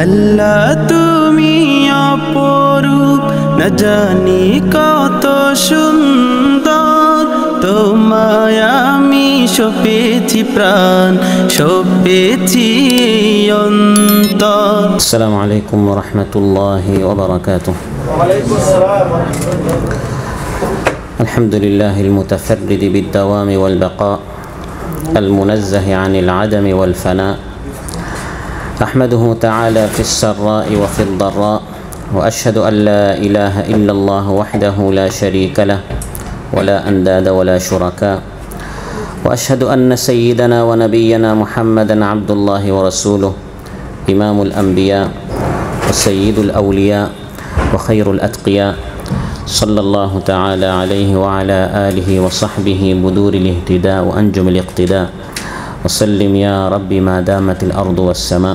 আল্লাহ তুমি অপরূপ, না জানি কত সুন্দর, তোমায় আমি সপেছি প্রাণ, সপেছি অন্তর। আসসালামু আলাইকুম ওয়া রাহমাতুল্লাহি ওয়া বারাকাতুহু। ওয়ালাইকুম আসসালাম ওয়া রাহমাতুল্লাহ। আলহামদুলিল্লাহিল মুতাফাররিদি বিদ-দাওয়ামি ওয়াল বাকা, আল মুনাজ্জাহি আনিল আদামি ওয়াল ফানা, আহমাদুহু তাআলা ফিস সাররা'i ওয়া ফিদ দাররা, ওয়া আশহাদু আল লা ইলাহা ইল্লাল্লাহ ওয়াহদাহু লা শারীকা লাহু ওয়া লা আনদাদা ওয়া লা শুরাকা, ওয়া আশহাদু আন্না সাইয়্যিদানা ওয়া নাবিয়্যানা মুহাম্মাদান আবদুল্লাহি ওয়া রাসূলুহু, ইমামুল আম্বিয়া ওয়া সাইয়্যিদুল আউলিয়া ওয়া খায়রুল আতকিয়া, সাল্লাল্লাহু তাআলা আলাইহি ওয়া আলা আলিহি ওয়া সাহবিহি বুদুরিল ইহতিদা ওয়া আনজুমিল ইক্তিদা, ওয়া সাল্লিম ইয়া রাব্বি মা দামাতিল আরদু ওয়াস সামা।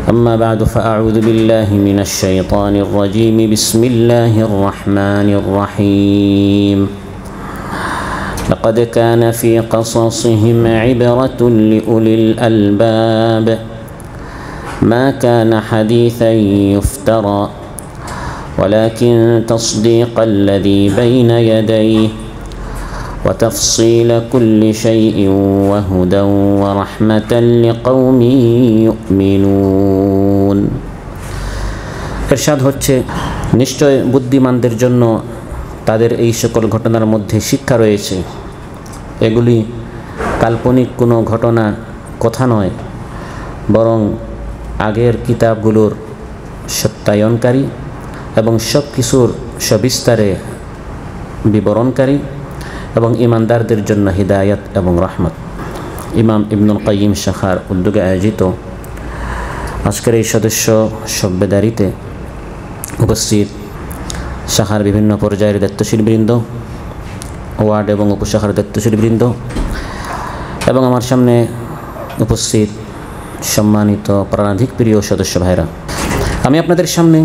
أما بعد فأعوذ بالله من الشيطان الرجيم. بسم الله الرحمن الرحيم. لقد كان في قصصهم عبرة لأولي الألباب ما كان حديثا يفترى ولكن تصديق الذي بين يديه وتفصيل كل شيء وهدى ورحمة لقوم يؤمنون. ইরশাদ হচ্ছে, নিশ্চয় বুদ্ধিমানদের জন্য তাদের এই সকল ঘটনার মধ্যে শিক্ষা রয়েছে। এগুলি কাল্পনিক কোনো ঘটনা, কথা নয়, বরং আগের কিতাবগুলোর সত্যায়নকারী এবং সব কিছুর সবিস্তারে বিবরণকারী এবং ইমানদারদের জন্য হিদায়াত এবং রহমত। ইমাম ইবনুল কাইয়িম শাখার উদ্যোগে আয়োজিত আজকের এই সদস্য সভ্যদারিতে উপস্থিত শাখার বিভিন্ন পর্যায়ের দায়িত্বশীলবৃন্দ, ওয়ার্ড এবং উপশাখার দায়িত্বশীলবৃন্দ এবং আমার সামনে উপস্থিত সম্মানিত প্রাণাধিক প্রিয় সদস্য ভাইরা, আমি আপনাদের সামনে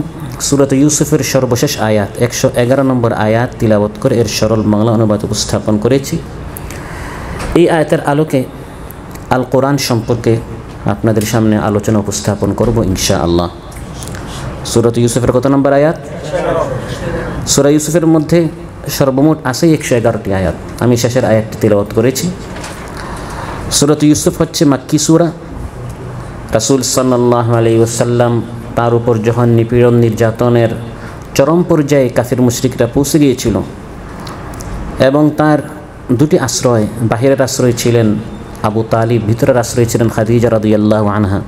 সূরাত ইউসুফের সর্বশেষ আয়াত 111 নম্বর আয়াত তিলাওয়াত করে এর সরল বাংলা অনুবাদ উপস্থাপন করেছি। এই আয়াতের আলোকে আল কোরআন সম্পর্কে আপনাদের সামনে আলোচনা উপস্থাপন করব ইনশাআল্লাহ। সূরাত ইউসুফের কত নম্বর আয়াত? সূরা ইউসুফের মধ্যে সর্বমোট আছে 111টি আয়াত। আমি শেষের আয়াতটি তিলাওয়াত করেছি। সূরাত ইউসুফ হচ্ছে মাক্কি সূরা। রাসূল সাল্লাল্লাহু আলাইহি ওয়াসাল্লাম তার উপর যখন নিপীড়ন নির্যাতনের চরম পর্যায়ে কাফির মুশরিকরা পৌঁছে গিয়েছিল এবং তার দুটি আশ্রয়, বাহিরের আশ্রয় ছিলেন আবু তালিব, ভিতরের আশ্রয় ছিলেন খাদিজা রাদিয়াল্লাহু আনহা।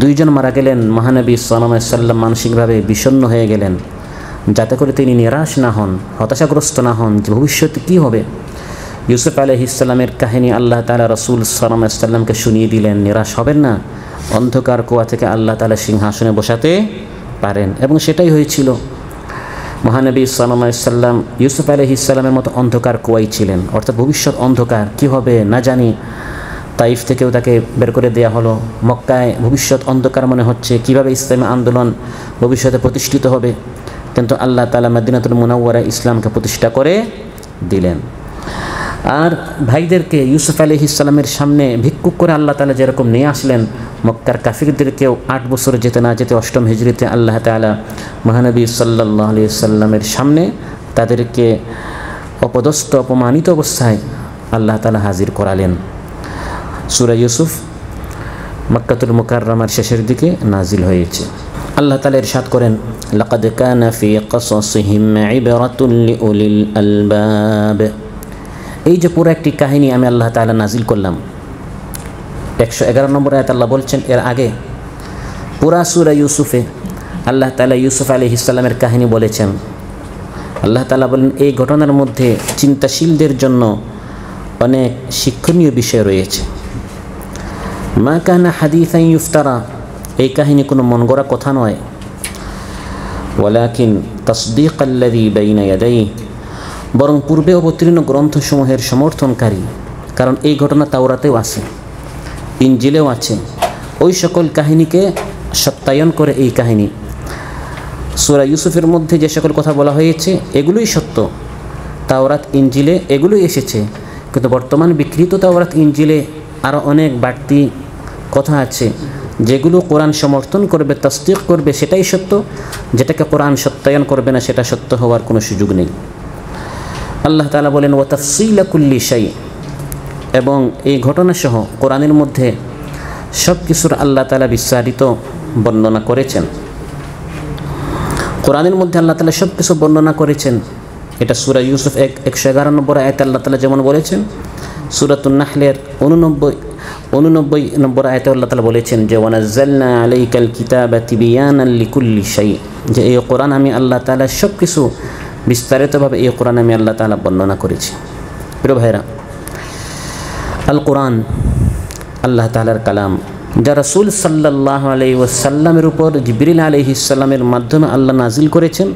দুইজন মারা গেলেন। মহানবী সাল্লাল্লাহু আলাইহি ওয়াসাল্লাম মানসিকভাবে বিষণ্ণ হয়ে গেলেন, যাতে করে তিনি নিরাশ না হন, হতাশাগ্রস্ত না হন যে ভবিষ্যতে কী হবে। ইউসুফ আলাইহিস সালামের কাহিনী আল্লাহ তাআলা রাসূল সাল্লাল্লাহু আলাইহি ওয়াসাল্লামকে শুনিয়ে দিলেন, নিরাশ হবেন না, অন্ধকার কুয়া থেকে আল্লাহ তাআলা সিংহাসনে বসাতে পারেন। এবং সেটাই হয়েছিল। মহানবী সাল্লাল্লাহু আলাইহি ওয়াসাল্লাম ইউসুফ আলাইহিস সালামের মতো অন্ধকার কুয়াই ছিলেন, অর্থাৎ ভবিষ্যৎ অন্ধকার, কী হবে না জানি। তাইফ থেকেও তাকে বের করে দেওয়া হলো। মক্কায় ভবিষ্যৎ অন্ধকার মনে হচ্ছে, কীভাবে ইসলামী আন্দোলন ভবিষ্যতে প্রতিষ্ঠিত হবে। কিন্তু আল্লাহ তাআলা মদিনাতুল মুনাওয়ারায় ইসলামকে প্রতিষ্ঠা করে দিলেন। আর ভাইদেরকে ইউসুফ আলাইহিস সালামের সামনে ভিক্ষুক করে আল্লাহ তাআলা যেরকম নিয়ে আসলেন, মক্কার কাফিরদেরকেও 8 বছর যেতে না যেতে 8ম হিজরিতে আল্লাহ তাআলা মহানবী সাল্লাল্লাহু আলাইহি সাল্লামের সামনে তাদেরকে অপদস্থ, অপমানিত অবস্থায় আল্লাহ তাআলা হাজির করালেন। সূরা ইউসুফ মক্কাতুল মুকাররমার শেষের দিকে নাজিল হয়েছে। আল্লাহ তাআলা ইরশাদ করেন, লাকাদ কানা ফি কসাসিহিম ইবরাতুন লিউলিল আলবাব। এই যে পুরো একটি কাহিনী আমি আল্লাহ তাআলা নাজিল করলাম, 111 নম্বর আয়াত আল্লাহ বলছেন। এর আগে পুরা সূরা ইউসুফে আল্লাহ তাআলা ইউসুফ আলাইহিস সালামের কাহিনী বলেছেন। আল্লাহ তাআলা বলেন, এই ঘটনার মধ্যে চিন্তাশীলদের জন্য অনেক শিক্ষণীয় বিষয় রয়েছে। মা কানা হাদিসান ইফতারা, এই কাহিনী কোনো মন গড়া কথা নয়। ওয়ালাকিন তাসদীকাল্লাযী বাইনা ইয়াদাইহি, বরং পূর্বে অবতীর্ণ গ্রন্থসমূহের সমর্থনকারী। কারণ এই ঘটনা তাওরাতেও আছে, ইনজিলেও আছে। ওই সকল কাহিনীকে সত্যায়ন করে এই কাহিনী। সূরা ইউসুফের মধ্যে যে সকল কথা বলা হয়েছে এগুলোই সত্য, তাওরাত ইনজিলে এগুলোই এসেছে। কিন্তু বর্তমান বিকৃত তাওরাত ইনজিলে আরও অনেক বাড়তি কথা আছে যেগুলো কোরআন সমর্থন করবে, তাসদীক করবে, সেটাই সত্য। যেটাকে কোরআন সত্যায়ন করবে না সেটা সত্য হওয়ার কোনো সুযোগ নেই। আল্লাহ তাআলা বলেন ওয়া তাফসীলা কুল্লি শাই, এবং এই ঘটনাসহ কোরআনের মধ্যে সব কিছুর আল্লাহ তাআলা বিস্তারিত বর্ণনা করেছেন। কোরআনের মধ্যে আল্লাহ তাআলা সব কিছু বর্ণনা করেছেন। এটা সূরা ইউসুফ 111 নম্বর আয়াতে আল্লাহ তাআলা যেমন বলেছেন, সূরাতুন নাহলের 89 নম্বর আয়াতে আল্লাহ তাআলা বলেছেন যে ওয়ানাজ্জালনা আলাইকাল কিতাবা তিবিয়ানান লিকুল্লি শাই, যে এই কোরআন আমি আল্লাহ তাআলা সব কিছু বিস্তারিতভাবে এই কোরআন আমি আল্লাহ তাআলা বর্ণনা করেছি। প্রিয় ভাইরা, আল কোরআন আল্লাহ তাআলার কালাম, যা রাসূল সাল্লাল্লাহু আলাইহি ওয়াসাল্লামের উপর জিবরিল আলাইহিস সালামের মাধ্যমে আল্লাহ নাজিল করেছেন,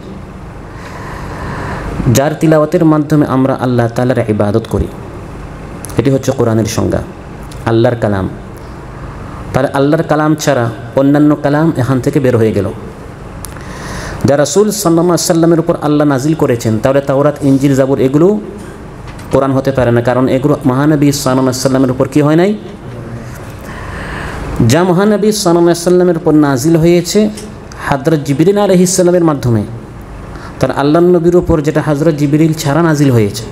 যার তিলাওয়াতের মাধ্যমে আমরা আল্লাহ তাআলার ইবাদত করি। এটি হচ্ছে কোরআনের সংজ্ঞা, আল্লাহর কালাম। তাহলে আল্লাহর কালাম ছাড়া অন্যান্য কালাম এখান থেকে বের হয়ে গেল। যা রাসূল সাল্লাল্লাহু আলাইহি ওয়াসাল্লামের উপর আল্লাহ নাজিল করেছেন, তাহলে তাওরাত, ইনজিল, জাবুর এগুলো কোরআন হতে পারে না, কারণ এগুলো মহানবী সাল্লাল্লাহু আলাইহি ওয়াসাল্লামের উপর কি হয় নাই। যা মহানবী সাল্লাল্লাহু আলাইহি ওয়াসাল্লামের উপর নাজিল হয়েছে হযরত জিবরিল আলাইহিস সালামের মাধ্যমে, তার আল্লাহর নবীর উপর যেটা হযরত জিবরিল ছাড়া নাজিল হয়েছে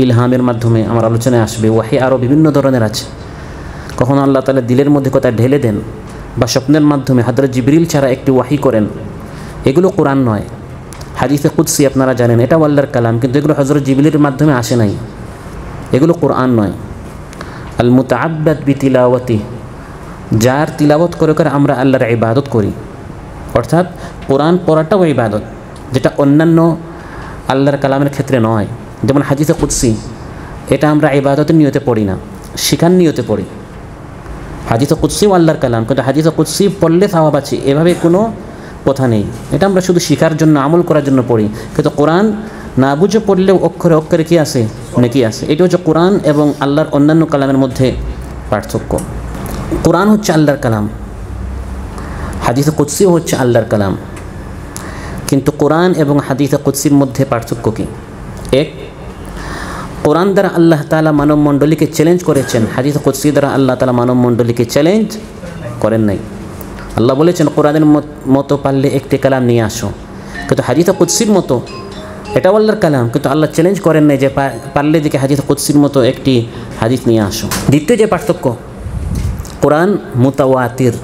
ইলহামের মাধ্যমে, আমার আলোচনায় আসবে। ওয়াহি আরও বিভিন্ন ধরনের আছে, কখনো আল্লাহ তাআলা দিলের মধ্যে কথা ঢেলে দেন, বা স্বপ্নের মাধ্যমে হযরত জিবরিল ছাড়া একটি ওয়াহি করেন। এগুলো কোরআন নয়। হাদিসে কুদসি আপনারা জানেন, এটা আল্লাহর কালাম, কিন্তু এগুলো হযরত জিবরিলের মাধ্যমে আসে নাই, এগুলো কোরআন নয়। আল মুতাআব্বাদ বিতিলাওয়াতি, যার তিলাওয়াত করে করে আমরা আল্লাহর ইবাদত করি, অর্থাৎ কোরআন পড়াটাও ইবাদত, যেটা অন্যান্য আল্লাহর কালামের ক্ষেত্রে নয়। যেমন হাদিসে কুদসি, এটা আমরা ইবাদতের নিয়তে পড়ি না, শিখার নিয়তে পড়ি। হাদিসে কুদসিও আল্লাহর কালাম, কিন্তু হাদিসে কুদসি পড়লে সওয়াব আছে এভাবে কোনো কথা নেই। এটা আমরা শুধু শিখার জন্য, আমল করার জন্য পড়ি। কিন্তু কোরআন না বুঝে পড়লেও অক্ষরে অক্ষরে কী আছে, নেকি আছে। এটা হচ্ছে কোরআন এবং আল্লাহর অন্যান্য কালামের মধ্যে পার্থক্য। কোরআন হচ্ছে আল্লাহর কালাম, হাদিসে কুদসিও হচ্ছে আল্লাহর কালাম, কিন্তু কোরআন এবং হাদিসে কুদসির মধ্যে পার্থক্য কী? এক, কোরআন দ্বারা আল্লাহ তাআলা মানব মণ্ডলীকে চ্যালেঞ্জ করেছেন, হাদিসে কুদসি দ্বারা আল্লাহ তাআলা মানব মণ্ডলীকে চ্যালেঞ্জ করেন নাই। আল্লাহ বলেছেন কোরআনের মতো পারলে একটি কালাম নিয়ে আসো, কিন্তু হাদিসে কুদসির মতো এটাও আল্লাহর কালাম, কিন্তু আল্লাহ চ্যালেঞ্জ করেন নাই যে পারলে দিকে হাদিসে কুদসির মতো একটি হাদিস নিয়ে আসো। দ্বিতীয় যে পার্থক্য, কোরআন মুতাওয়াতির।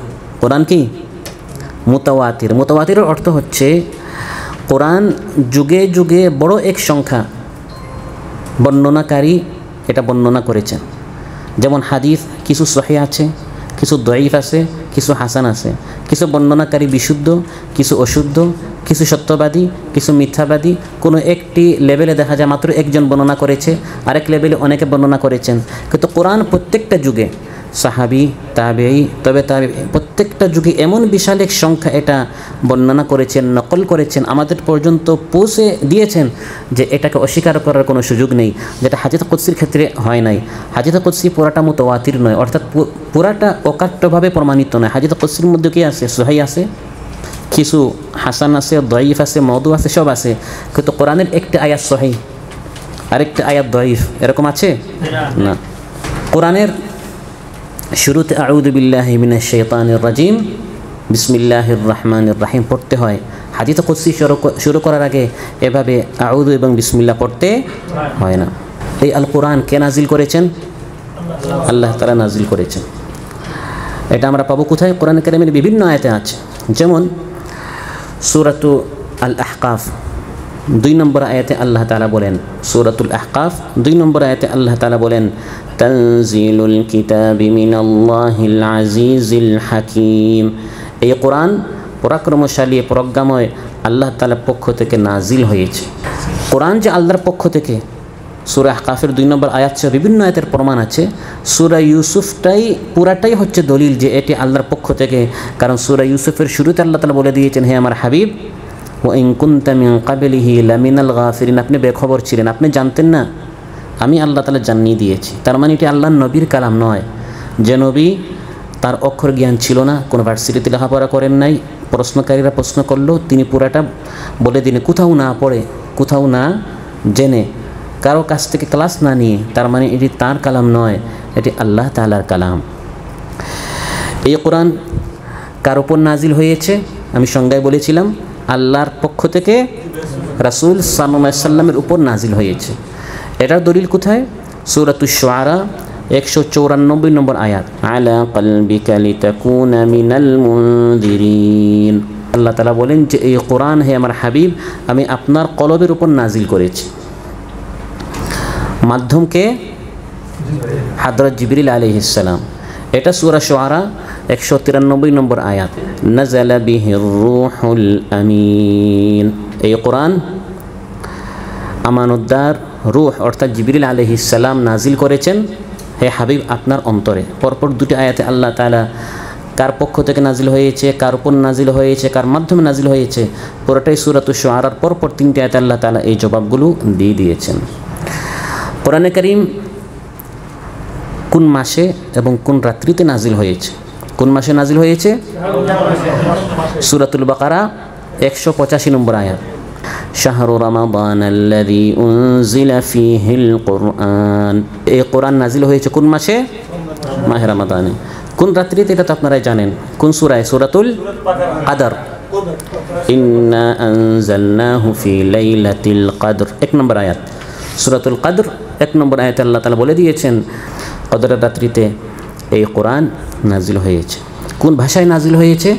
কোরআন কি? মুতাওয়াতির। মুতাওয়াতিরের অর্থ হচ্ছে কোরআন যুগে যুগে বড় এক সংখ্যা বর্ণনাকারী এটা বর্ণনা করেছেন। যেমন হাদিস কিছু সহিহ আছে, কিছু দঈফ আছে, কিছু হাসান আছে, কিছু বর্ণনাকারী বিশুদ্ধ, কিছু অশুদ্ধ, কিছু সত্যবাদী, কিছু মিথ্যাবাদী। কোনো একটি লেভেলে দেখা যায় মাত্র একজন বর্ণনা করেছে, আরেক লেভেলে অনেকে বর্ণনা করেছেন। কিন্তু কোরআন প্রত্যেকটা যুগে সাহাবী, তাবেঈ, তবে প্রত্যেকটা যুগে এমন বিশাল এক সংখ্যা এটা বর্ণনা করেছেন, নকল করেছেন, আমাদের পর্যন্ত পৌঁছে দিয়েছেন যে এটাকে অস্বীকার করার কোনো সুযোগ নেই, যেটা হাদিসে কুদসির ক্ষেত্রে হয় নাই। হাদিসে কুদসি পুরাটা মুতাওয়াতির নয়, অর্থাৎ পুরাটা অকাট্যভাবে প্রমাণিত নয়। হাদিসে কুদসির মধ্যে কি আছে? সহিহ আছে, কিছু হাসান আছে, দঈফ আছে, মওদু আছে, সব আছে। কিন্তু কোরআনের একটি আয়াত সহিহ, আরেকটা আয়াত দঈফ, এরকম আছে না। কোরআনের শুরুতে আউযু বিল্লাহি মিনাশ শাইতানির রাজিম বিসমিল্লাহির রহমানির রহিম পড়তে হয়। হাদিসে কুদসি শুরু করার আগে এভাবে আউযু এবং বিসমিল্লাহ পড়তে হয় না। এই আল কোরআন কে নাজিল করেছেন? আল্লাহ তাআলা নাজিল করেছেন। এটা আমরা পাবো কোথায়? কোরআন কারীমের বিভিন্ন আয়াতে আছে। যেমন সূরাতু আল আহকাফ 2 নম্বর আয়াতে আল্লাহ তাআলা বলেন, সূরাতুল আহকাফ 2 নম্বর আয়াতে আল্লাহ তাআলা বলেন, তানজিলুল কিতাবি মিনাল্লাহিল আজিজিল হাকিম। এই কোরআন পরাক্রমশালী, প্রজ্ঞাময় আল্লাহ তাআলার পক্ষ থেকে নাজিল হয়েছে। কোরআন যে আল্লাহর পক্ষ থেকে, সূরা আহকাফের 2 নম্বর আয়াত সহ বিভিন্ন আয়াতের প্রমাণ আছে। সূরা ইউসুফটাই পুরাটাই হচ্ছে দলিল যে এটি আল্লাহর পক্ষ থেকে, কারণ সূরা ইউসুফের শুরুতে আল্লাহ তাআলা বলে দিয়েছেন, হে আমার হাবিব, ওয়া ইন কুনতা মিন ক্বাবলিহি লামিনাল গাফিরিন, আপনি বেখবর ছিলেন, আপনি জানতেন না, আমি আল্লাহ তাআলা জানিয়ে দিয়েছি। তার মানে এটি আল্লাহর নবীর কালাম নয়। যে নবী তার অক্ষর জ্ঞান ছিল না, কোনো ভার্সিটিতে লেখাপড়া করেন নাই, প্রশ্নকারীরা প্রশ্ন করলো, তিনি পুরাটা বলে দিলেন, কোথাও না পড়ে, কোথাও না জেনে, কারো কাছ থেকে ক্লাস না নিয়ে। তার মানে এটি তার কালাম নয়, এটি আল্লাহ তাআলার কালাম। এই কোরআন কার উপর নাজিল হয়েছে? আমি সংজ্ঞায় বলেছিলাম আল্লাহর পক্ষ থেকে রাসূল সাল্লাল্লাহু আলাইহি সাল্লামের উপর নাজিল হয়েছে। এটার দলিল কোথায়? সূরাতুশ শুআরা 194 নম্বর আয়াত, আলা কলবিকা লিতাকুনা মিনাল মুনদিরিন। আল্লাহ তাআলা বলেন যে এই কোরআন হে আমার হাবিব আমি আপনার কলবের উপর নাজিল করেছি। মাধ্যমকে হযরত জিবরিল আলাইহিস সালাম। এটা সূরা শুআরা 193 নম্বর আয়াত, নাযালা বিহির রূহুল আমিন। এই কোরআন আমানতদার রূহ অর্থাৎ জিবরিল আলাইহিস সালাম নাজিল করেছেন হে হাবিব আপনার অন্তরে। পরপর দুটি আয়াতে আল্লাহ তাআলা কার পক্ষ থেকে নাজিল হয়েছে, কার উপর নাজিল হয়েছে, কার মাধ্যমে নাজিল হয়েছে, পুরোটাই সূরাতুশ শুআরার পরপর তিনটি আয়াতে আল্লাহ তাআলা এই জবাবগুলো দিয়ে দিয়েছেন। কোরআনে কারীম কোন মাসে এবং কোন রাত্রিতে নাজিল হয়েছে? কোন মাসে নাজিল হয়েছে? সূরাতুল বাকারা 185 নম্বর আয়াত, শাহরু রমাদানাল্লাযী উনজিলা ফীহিল কুরআন। এই কোরআন নাজিল হয়েছে কোন মাসে? মাহে রমাদানে। কোন রাত্রিতে? এটা তো আপনারাই জানেন। কোন সূরায়? সূরাতুল কদর। ইন্না আনজালনাহু ফী লাইলাতিল কদর, 1 নম্বর আয়াত। সূরাতুল কদর 1 নম্বর আয়াতে আল্লাহ তাআলা বলে দিয়েছেন কদরের রাত্রিতে এই কোরআন নাজিল হয়েছে। কোন ভাষায় নাজিল হয়েছে?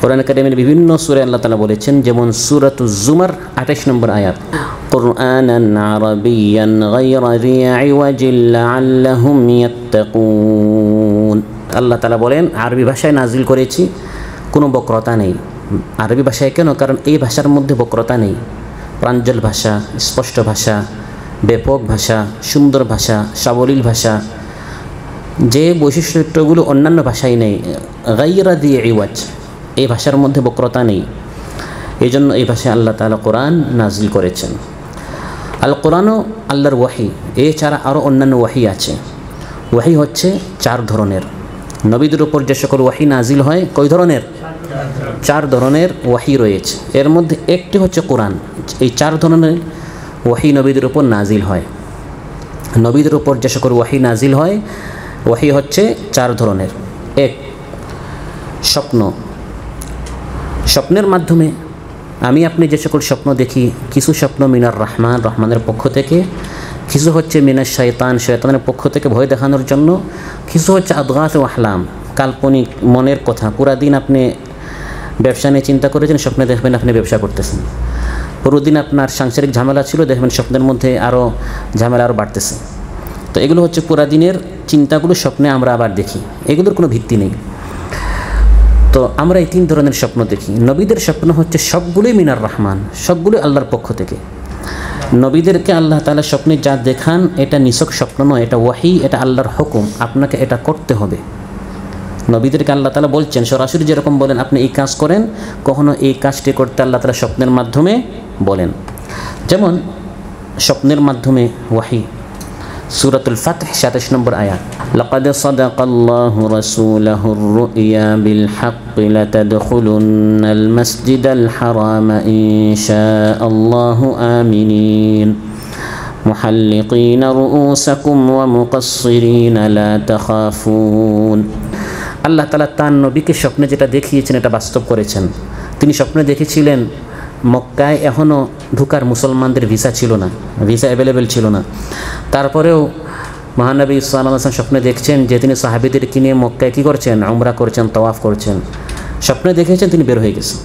কোরআন কারীমের বিভিন্ন সূরায় আল্লাহ তাআলা বলেছেন, যেমন সূরাতুজ জুমার 28 নম্বর আয়াত, কুরআনান আরাবিয়ান গায়রা যী ইওয়াজিল লাআল্লাহুম ইয়াত্তাকুন। আল্লাহ তাআলা বলেন আরবি ভাষায় নাজিল করেছি, কোনো বক্রতা নেই। আরবি ভাষায় কেন? কারণ এই ভাষার মধ্যে বক্রতা নেই। প্রাঞ্জল ভাষা, স্পষ্ট ভাষা, ব্যাপক ভাষা, সুন্দর ভাষা, সাবলীল ভাষা, যে বৈশিষ্ট্যগুলো অন্যান্য ভাষায় নেই। গায়রা যী ইওয়াজ, এই ভাষার মধ্যে বক্রতা নেই, এই জন্য এই ভাষায় আল্লাহ তাআলা কোরআন নাজিল করেছেন। আল কোরআনও আল্লাহর ওয়াহি, এছাড়া আরও অন্যান্য ওয়াহি আছে। ওয়াহি হচ্ছে 4 ধরনের। নবীদের উপর যে সকল ওয়াহি নাজিল হয় কয় ধরনের? 4 ধরনের ওয়াহি রয়েছে। এর মধ্যে একটি হচ্ছে কোরআন। এই 4 ধরনের ওয়াহি নবীদের উপর নাজিল হয়। নবীদের উপর যে সকল ওয়াহি নাজিল হয়, ওয়াহি হচ্ছে 4 ধরনের। 1, স্বপ্ন। স্বপ্নের মাধ্যমে আমি আপনি যে সকল স্বপ্ন দেখি, কিছু স্বপ্ন মিনার রহমান, রহমানের পক্ষ থেকে, কিছু হচ্ছে মিনার শয়তান, শয়তানের পক্ষ থেকে ভয় দেখানোর জন্য, কিছু হচ্ছে আদগাস ও আহলাম, কাল্পনিক মনের কথা। পুরা দিন আপনি ব্যবসা নিয়ে চিন্তা করেছেন, স্বপ্নে দেখবেন আপনি ব্যবসা করতেছেন। পুরো দিন আপনার সাংসারিক ঝামেলা ছিল, দেখবেন স্বপ্নের মধ্যে আরও ঝামেলা আরও বাড়তেছে। তো এগুলো হচ্ছে পুরা দিনের চিন্তাগুলো স্বপ্নে আমরা আবার দেখি, এগুলোর কোনো ভিত্তি নেই। তো আমরা এই 3 ধরনের স্বপ্ন দেখি। নবীদের স্বপ্ন হচ্ছে সবগুলোই মিনার রহমান, সবগুলোই আল্লাহর পক্ষ থেকে। নবীদেরকে আল্লাহ তাআলা স্বপ্নে যা দেখান এটা নিছক স্বপ্ন নয়, এটা ওয়াহি, এটা আল্লাহর হুকুম, আপনাকে এটা করতে হবে। নবীদেরকে আল্লাহ তাআলা বলছেন সরাসরি, যেরকম বলেন আপনি এই কাজ করেন, কখনো এই কাজটি করতে আল্লাহ তাআলা স্বপ্নের মাধ্যমে বলেন। যেমন স্বপ্নের মাধ্যমে ওয়াহি, সূরাতুল ফাতহ 27 নম্বর আয়াত, লাকাদ সাদাকাল্লাহু রাসূলাহুর রুইয়া বিল হাক্কি লাতাদখুলুন্নাল মাসজিদাল হারামা ইনশাআল্লাহু আমিনিন মুহাল্লিকিনা রুউসাকুম ওয়া মুকাসসিরিনা লা তাখাফুন। আল্লাহ তাআলা তার নবীকে স্বপ্নে যেটা দেখিয়েছেন এটা বাস্তব করেছেন। তিনি স্বপ্নে দেখেছিলেন মক্কায় এখনও ঢুকার মুসলমানদের ভিসা ছিল না, ভিসা অ্যাভেলেবেল ছিল না। তারপরেও মহানবী সাল্লাল্লাহু আলাইহি ওয়াসাল্লাম স্বপ্নে দেখছেন যে তিনি সাহাবীদেরকে নিয়ে মক্কায় কী করছেন? উমরা করছেন, তাওয়াফ করছেন। স্বপ্নে দেখেছেন, তিনি বের হয়ে গেছেন।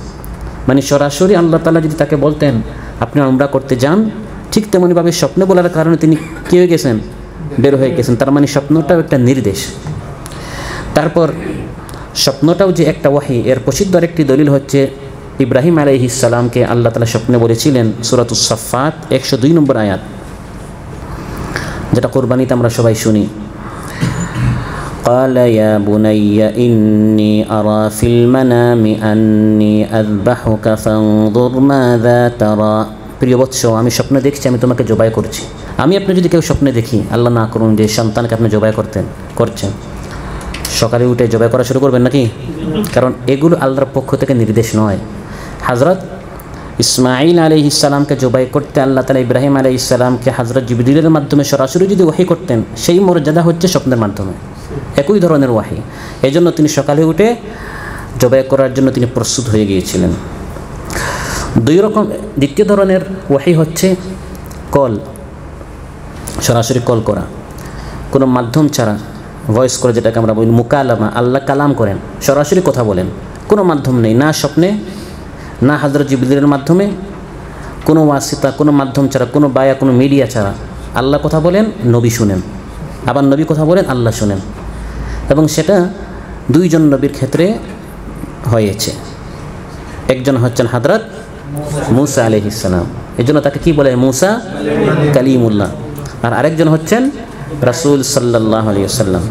মানে সরাসরি আল্লাহ তাআলা যদি তাকে বলতেন আপনি উমরা করতে যান, ঠিক তেমনিভাবে স্বপ্নে বলার কারণে তিনি কী হয়ে গেছেন? বের হয়ে গেছেন। তার মানে স্বপ্নটাও একটা নির্দেশ। তারপর স্বপ্নটাও যে একটা ওয়াহি, এর প্রসিদ্ধ আরেকটি দলিল হচ্ছে ইব্রাহিম আলাইহিস সালামকে আল্লাহ তাআলা স্বপ্নে বলেছিলেন, সূরাতুস সাফফাত 102 নম্বর আয়াত, যেটা কুরবানিতে আমরা সবাই শুনি। قال يا بني إني أرى في المنام أني أذبحك فانظر ماذا ترى। প্রিয় বৎস, আমি স্বপ্নে দেখছি আমি তোমাকে জবাই করছি। আমি আপনি যদি কেউ স্বপ্নে দেখি, আল্লাহ না করুন, যে সন্তানকে আপনি জবাই করছেন, সকালে উঠে জবাই করা শুরু করবেন নাকি? কারণ এগুলো আল্লাহর পক্ষ থেকে নির্দেশ নয়। হযরত ইসমাঈল আলাইহিস সালামকে জবাই করতে আল্লাহ তাআলা ইব্রাহিম আলাইহিস সালামকে হযরত জিবরিলের মাধ্যমে সরাসরি যদি ওয়াহি করতেন, সেই মর্যাদা হচ্ছে স্বপ্নের মাধ্যমে, একই ধরনের ওয়াহি। এজন্য তিনি সকালে উঠে জবাই করার জন্য তিনি প্রস্তুত হয়ে গিয়েছিলেন। দ্বিতীয় ধরনের ওয়াহি হচ্ছে কল, সরাসরি কল করা, কোনো মাধ্যম ছাড়া, ভয়েস করে যেটাকে আমরা বলি মুকালামা। আল্লাহ কালাম করেন, সরাসরি কথা বলেন, কোনো মাধ্যম নেই, না স্বপ্নে, না হযরত জিবরিলের মাধ্যমে, কোনো ওয়াসিতা, কোনো মাধ্যম ছাড়া, কোনো বায়া, কোনো মিডিয়া ছাড়া আল্লাহ কথা বলেন, নবী শুনেন, আবার নবী কথা বলেন, আল্লাহ শুনেন। এবং সেটা দুইজন নবীর ক্ষেত্রে হয়েছে। একজন হচ্ছেন হযরত মূসা আলাইহিস সালাম, এই জন্য তাকে কি বলে? মূসা কালিমুল্লাহ। আর আরেকজন হচ্ছেন রাসূল সাল্লাল্লাহু আলাইহি ওয়াসাল্লাম।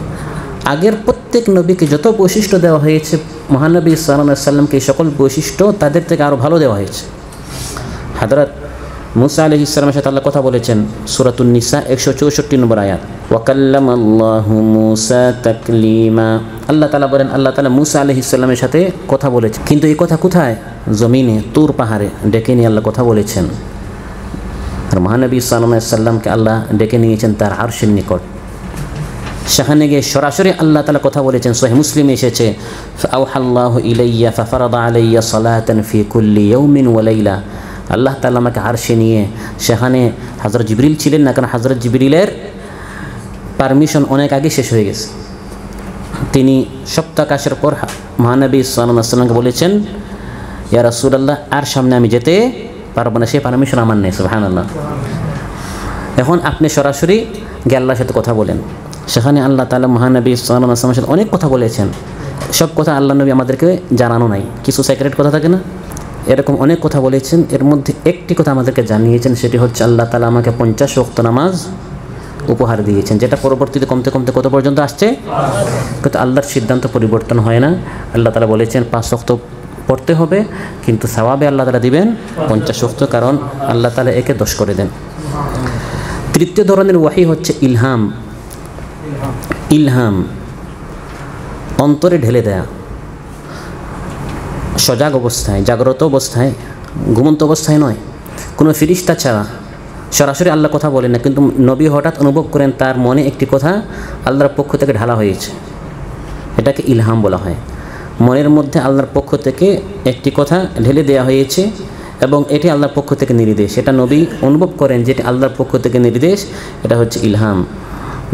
আগের প্রত্যেক নবীকে যত বৈশিষ্ট্য দেওয়া হয়েছে, মহানবী সাল্লাল্লাহু আলাইহি ওয়াসাল্লামকে এই সকল বৈশিষ্ট্য তাদের থেকে আরও ভালো দেওয়া হয়েছে। হযরত মূসা আলাইহিস সালামের সাথে আল্লাহ কথা বলেছেন, সূরাতুন নিসা 164 নম্বর আয়াত, ওয়া কাল্লামাল্লাহু মূসা তাকলিমা। আল্লাহ তাআলা বলেন, আল্লাহ তাআলা মূসা আলাইহিস সালামের সাথে কথা বলেছেন। কিন্তু এই কথা কোথায়? জমিনে, তুর পাহাড়ে ডেকে নিয়ে আল্লাহ কথা বলেছেন। আর মহানবী সাল্লাল্লাহু আলাইহি ওয়াসাল্লামকে আল্লাহ ডেকে নিয়েছেন তার আরশের নিকট। সেখানে গিয়ে সরাসরি আল্লাহ তাআলা কথা বলেছেন। সহিহ মুসলিমে এসেছে, ফাআওহাল্লাহু ইলাইয়া ফাফারাদা আলাইয়া সালাতান ফি কুল্লি ইয়াউমিন ওয়া লাইলা। আল্লাহ তাআলা আমাকে আরশে নিয়ে, সেখানে হযরত জিবরিল ছিলেন না, কারণ হযরত জিবরিলের পারমিশন অনেক আগে শেষ হয়ে গেছে। তিনি সপ্তাহাকাশের পর মহানবী সাল্লাল্লাহু আলাইহি ওয়াসাল্লামকে বলেছেন, ইয়া রাসূলুল্লাহ, আর সামনে আমি যেতে পারবো না, সেই পারমিশন আমার নেই। সুবহানাল্লাহ। এখন আপনি সরাসরি গিয়ে আল্লাহর সাথে কথা বলেন। সেখানে আল্লাহ তাআলা মহানবী সাল্লাল্লাহু আলাইহি ওয়াসাল্লামের সাথে অনেক কথা বলেছেন। সব কথা আল্লাহ নবী আমাদেরকে জানানো নাই, কিছু সিক্রেট কথা থাকে না, এরকম অনেক কথা বলেছেন। এর মধ্যে একটি কথা আমাদেরকে জানিয়েছেন, সেটি হচ্ছে আল্লাহ তাআলা আমাকে 50 ওয়াক্ত নামাজ উপহার দিয়েছেন, যেটা পরবর্তীতে কমতে কমতে কত পর্যন্ত আসছে। কিন্তু আল্লাহর সিদ্ধান্ত পরিবর্তন হয় না। আল্লাহ তাআলা বলেছেন 5 ওয়াক্ত পড়তে হবে, কিন্তু সওয়াবে আল্লাহ তাআলা দিবেন 50 ওয়াক্ত, কারণ আল্লাহ তাআলা একে 10 করে দেন। তৃতীয় ধরনের ওয়াহি হচ্ছে ইলহাম। ইলহাম অন্তরে ঢেলে দেয়া, সজাগ অবস্থায়, জাগ্রত অবস্থায়, ঘুমন্ত অবস্থায় নয়, কোনো ফেরেশতা ছাড়া সরাসরি আল্লাহ কথা বলেন না, কিন্তু নবী হঠাৎ অনুভব করেন তার মনে একটি কথা আল্লাহর পক্ষ থেকে ঢালা হয়েছে। এটাকে ইলহাম বলা হয়। মনের মধ্যে আল্লাহর পক্ষ থেকে একটি কথা ঢেলে দেওয়া হয়েছে এবং এটি আল্লাহর পক্ষ থেকে নির্দেশ। এটা নবী অনুভব করেন যেটি আল্লাহর পক্ষ থেকে নির্দেশ, এটা হচ্ছে ইলহাম।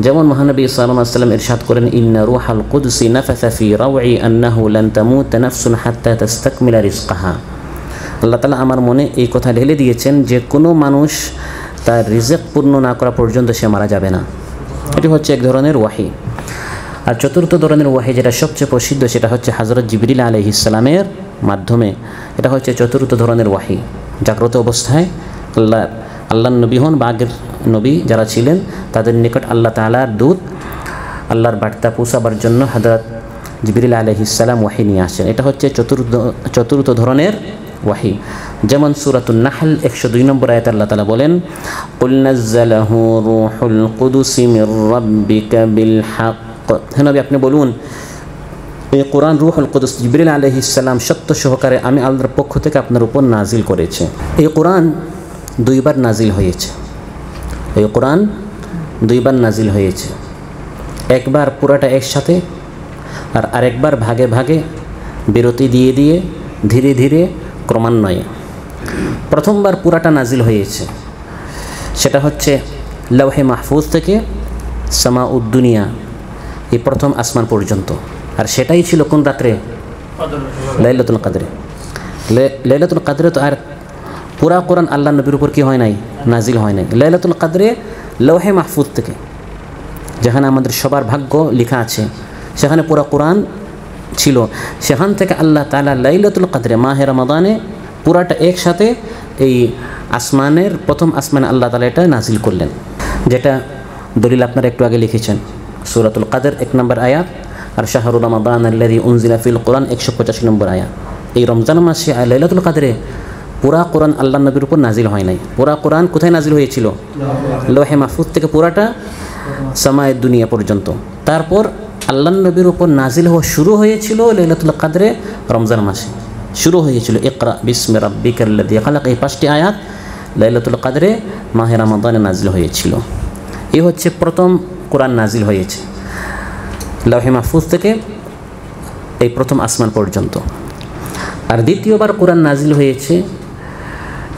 যেমন মহানবী সাল্লাল্লাহু আলাইহি ওয়াসাল্লাম ইরশাদ করেন, ইন্না রূহাল কুদসি নাফাসা ফি রাউই আন্নাহু লান তামুতা নাফসুন হাত্তা তাস্তাকমিলা রিজকাহা। আল্লাহ তাআলা আমার মনে এই কথা ঢেলে দিয়েছেন যে কোনো মানুষ তার রিজক পূর্ণ না করা পর্যন্ত সে মারা যাবে না। এটি হচ্ছে এক ধরনের ওয়াহি। আর চতুর্থ ধরনের ওয়াহি, যেটা সবচেয়ে প্রসিদ্ধ, সেটা হচ্ছে হযরত জিবরিল আলাইহিস সালামের মাধ্যমে। এটা হচ্ছে চতুর্থ ধরনের ওয়াহি। জাগ্রত অবস্থায় আল্লাহর নবী হন বা আগের নবী যারা ছিলেন, তাদের নিকট আল্লাহ তাআলার দূত আল্লাহর বার্তা পৌঁছাবার জন্য হযরত জিবরিল আলাইহিস সালাম ওয়াহি নিয়ে আসেন। এটা হচ্ছে চতুর্থ ধরনের ওয়াহি। যেমন সূরাতুন নাহল 102 নম্বর আয়াতে আল্লাহ তাআলা বলেন, কুল নাযালাহু রূহুল কুদুস মির রাব্বিকা বিল হক। হে নবী, আপনি বলুন, এই কোরআন রূহুল কুদুস জিবরিল আলাইহিস সালাম সত্য সহকারে আমি আল্লাহর পক্ষ থেকে আপনার উপর নাজিল করেছে। এই কোরআন 2 বার নাজিল হয়েছে। এই কোরআন 2 বার নাজিল হয়েছে, একবার পুরাটা একসাথে আর আরেকবার ভাগে ভাগে, বিরতি দিয়ে দিয়ে, ধীরে ধীরে, ক্রমান্বয়ে। প্রথমবার পুরাটা নাজিল হয়েছে, সেটা হচ্ছে লৌহে মাহফুজ থেকে সামাউদ দুনিয়া, এই প্রথম আসমান পর্যন্ত। আর সেটাই ছিল কোন রাত্রে? লাইলাতুল কদরে। লাইলাতুল কদরে তো আর পুরা কোরআন আল্লাহ নবীর উপর কি হয় নাই? নাজিল হয় নাই। লাইলাতুল কদরে লৌহে মাহফুজ থেকে, যেখানে আমাদের সবার ভাগ্য লেখা আছে, সেখানে পুরা কোরআন ছিল। সেখান থেকে আল্লাহ তাআলা লাইলাতুল কদরে মাহে রমাদানে পুরাটা একসাথে এই আসমানের প্রথম আসমানে আল্লাহ তাআলা এটা নাজিল করলেন, যেটা দলিল আপনারা একটু আগে লিখেছেন, সূরাতুল কদর 1 নম্বর আয়াত, আর শাহরুর রমাদান আল্লাযী উনজিলা ফিল কোরআন 185 নম্বর আয়াত। এই রমজান মাসে লাইলাতুল কদরে পুরা কোরআন আল্লাহ নবীর উপর নাজিল হয় নাই। পুরা কোরআন কোথায় নাজিল হয়েছিল? লৌহে মাহফুজ থেকে পুরাটা সামায়ে দুনিয়া পর্যন্ত। তারপর আল্লাহ নবীর উপর নাজিল হওয়া শুরু হয়েছিল লাইলাতুল কদরে রমজান মাসে শুরু হয়েছিল। ইকরা বিসমি রাব্বিকাল্লাযী খালাক, এই 5টি আয়াত লাইলাতুল কদরে মাহে রমাদানে নাজিল হয়েছিল। এই হচ্ছে প্রথম কোরআন নাজিল হয়েছে লৌহে মাহফুজ থেকে এই প্রথম আসমান পর্যন্ত। আর দ্বিতীয়বার কোরআন নাজিল হয়েছে